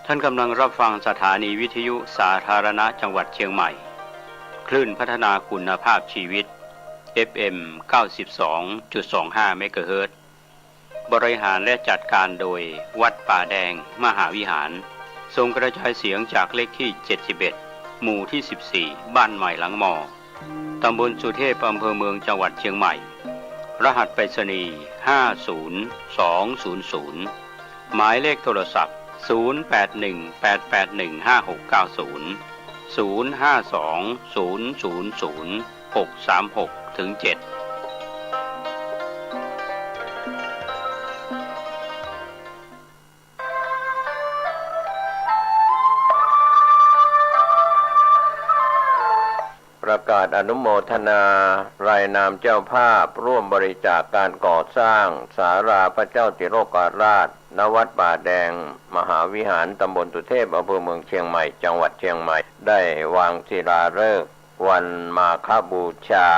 ท่านกำลังรับฟังสถานีวิทยุสาธารณะจังหวัดเชียงใหม่คลื่นพัฒนาคุณภาพชีวิต FM 92.25 เมกะเฮิรตซ์บริหารและจัดการโดยวัดป่าแดงมหาวิหารส่งกระจายเสียงจากเลขที่71หมู่ที่14บ้านใหม่หลังมอตำบลสุเทพอำเภอเมืองจังหวัดเชียงใหม่รหัสไปรษณีย์50200หมายเลขโทรศัพท์0818815690 052000636-7
ประกาศอนุโมทนารายนามเจ้าภาพร่วมบริจาคการก่อสร้างศาลาพระเจ้าติโลกราชณวัดป่าแดงมหาวิหารตำบลสุเทพอำเภอเมืองเชียงใหม่จังหวัดเชียงใหม่ได้วางศิลาฤกษ์วันมาฆบูชา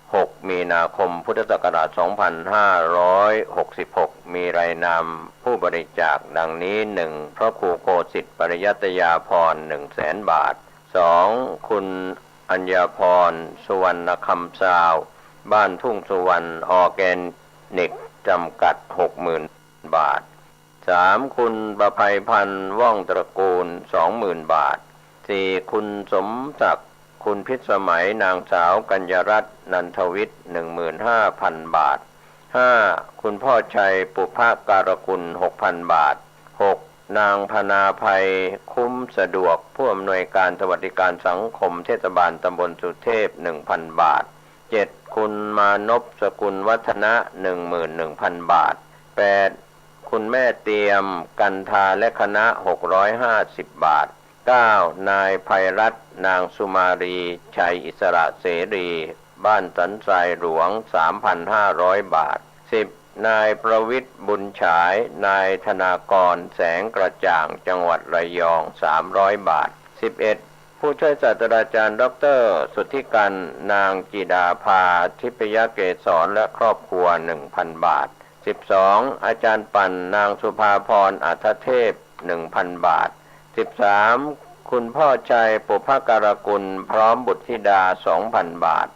6 มีนาคมพุทธศักราช 2566 มีรายนามผู้บริจาคดังนี้ 1. พระครูโกสิทธิ์ปริยัตยาภรณ์ 100,000 บาท 2. คุณอัญญาพรสุวรรณคำซาวบ้านทุ่งสุวรรณออร์แกนิกจำกัด 60,000 บาท 3. คุณประภัยพันธ์ว่องตระกูล 20,000 บาท 4. คุณสมศักดิ์ คุณพิสมัยนางสาวกัญญรัตน์นันทวิทย์ 15,000 บาท 5. คุณพ่อชัยปุภการกุล 6,000 บาท 6. นางพนาภัยคุ้มสะดวกผู้อำนวยการสวัสดิการสังคมเทศบาลตำบลสุเทพ 1,000 บาท 7. คุณมานพสกุลวัฒนะ 11,000 บาท 8. คุณแม่เตรียมกันทาและคณะ 650 บาท 9. นายภัยรัตน์นางสุมารีชัยอิสระเสรีบ้านสันทรายหลวง 3,500 บาท 10. นายประวิตรบุญฉายนายธนากรแสงกระจ่างจังหวัดระยอง 300 บาท 11. ผู้ช่วยศาสตราจารย์ดร.สุทธิกันนางจิดาภาทิพยเกษรและครอบครัว 1,000 บาท 12. อาจารย์ปั่นนางสุภาพรอัฏฐเทพ 1,000 บาท 13. คุณพ่อชัยปุภการกุลพร้อมบุตรธิดา 2,000 บาท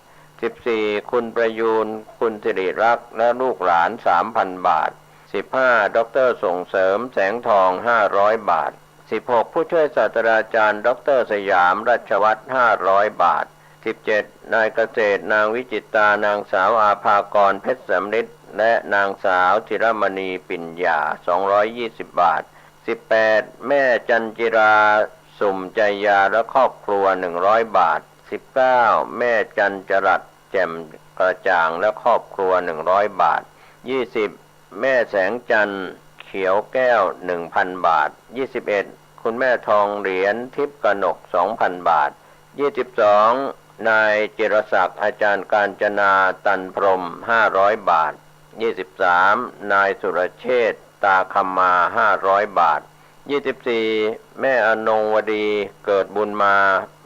14. คุณประยูนคุณสิริรักษ์และลูกหลาน 3,000 บาท 15. ดร.ส่งเสริมแสงทอง 500 บาท 16. ผู้ช่วยศาสตราจารย์ดร.สยามรัชวัฒน์ 500 บาท 17. นายเกษตรนางวิจิตรนางสาวอาภากรเพชรสำริดและนางสาวธิรมณีปิ่นยา 220 บาท 18. แม่จันจิราสุ่มใจยาและครอบครัว 100 บาท 19. แม่จันจรัสแจ่มกระจ่างและครอบครัว 100 บาท 20. แม่แสงจันทร์เขียวแก้ว 1,000 บาท 21. คุณแม่ทองเหรียญทิพย์กนก 2,000 บาท 22. นายจิรศักดิ์อาจารย์การจนาตันพรหม 500 บาท 23. นายสุรเชษฐ์ตาคำมา 500 บาท 24. แม่อนงวดีเกิดบุญมา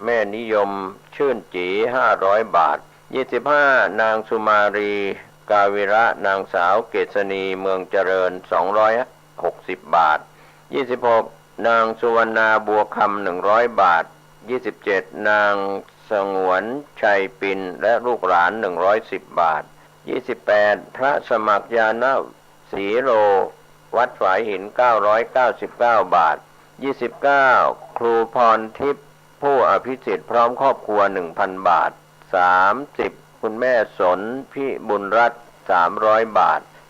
แม่นิยมชื่นจี 500 บาท 25. นางสุมารีกาวิระนางสาวเกษณีเมืองเจริญ 260 บาท 26. นางสุวรรณาบัวคำ 100 บาท 27. นางสงวนชัยปินและลูกหลาน 110 บาท 28. พระสมัครยานสีโรวัดฝายหิน 999 บาท 29. ครูพรทิพย์ผู้อภิสิทธิ์พร้อมครอบครัว 1,000 บาท 30. คุณแม่สนพิบุญรัตน์ 300 บาท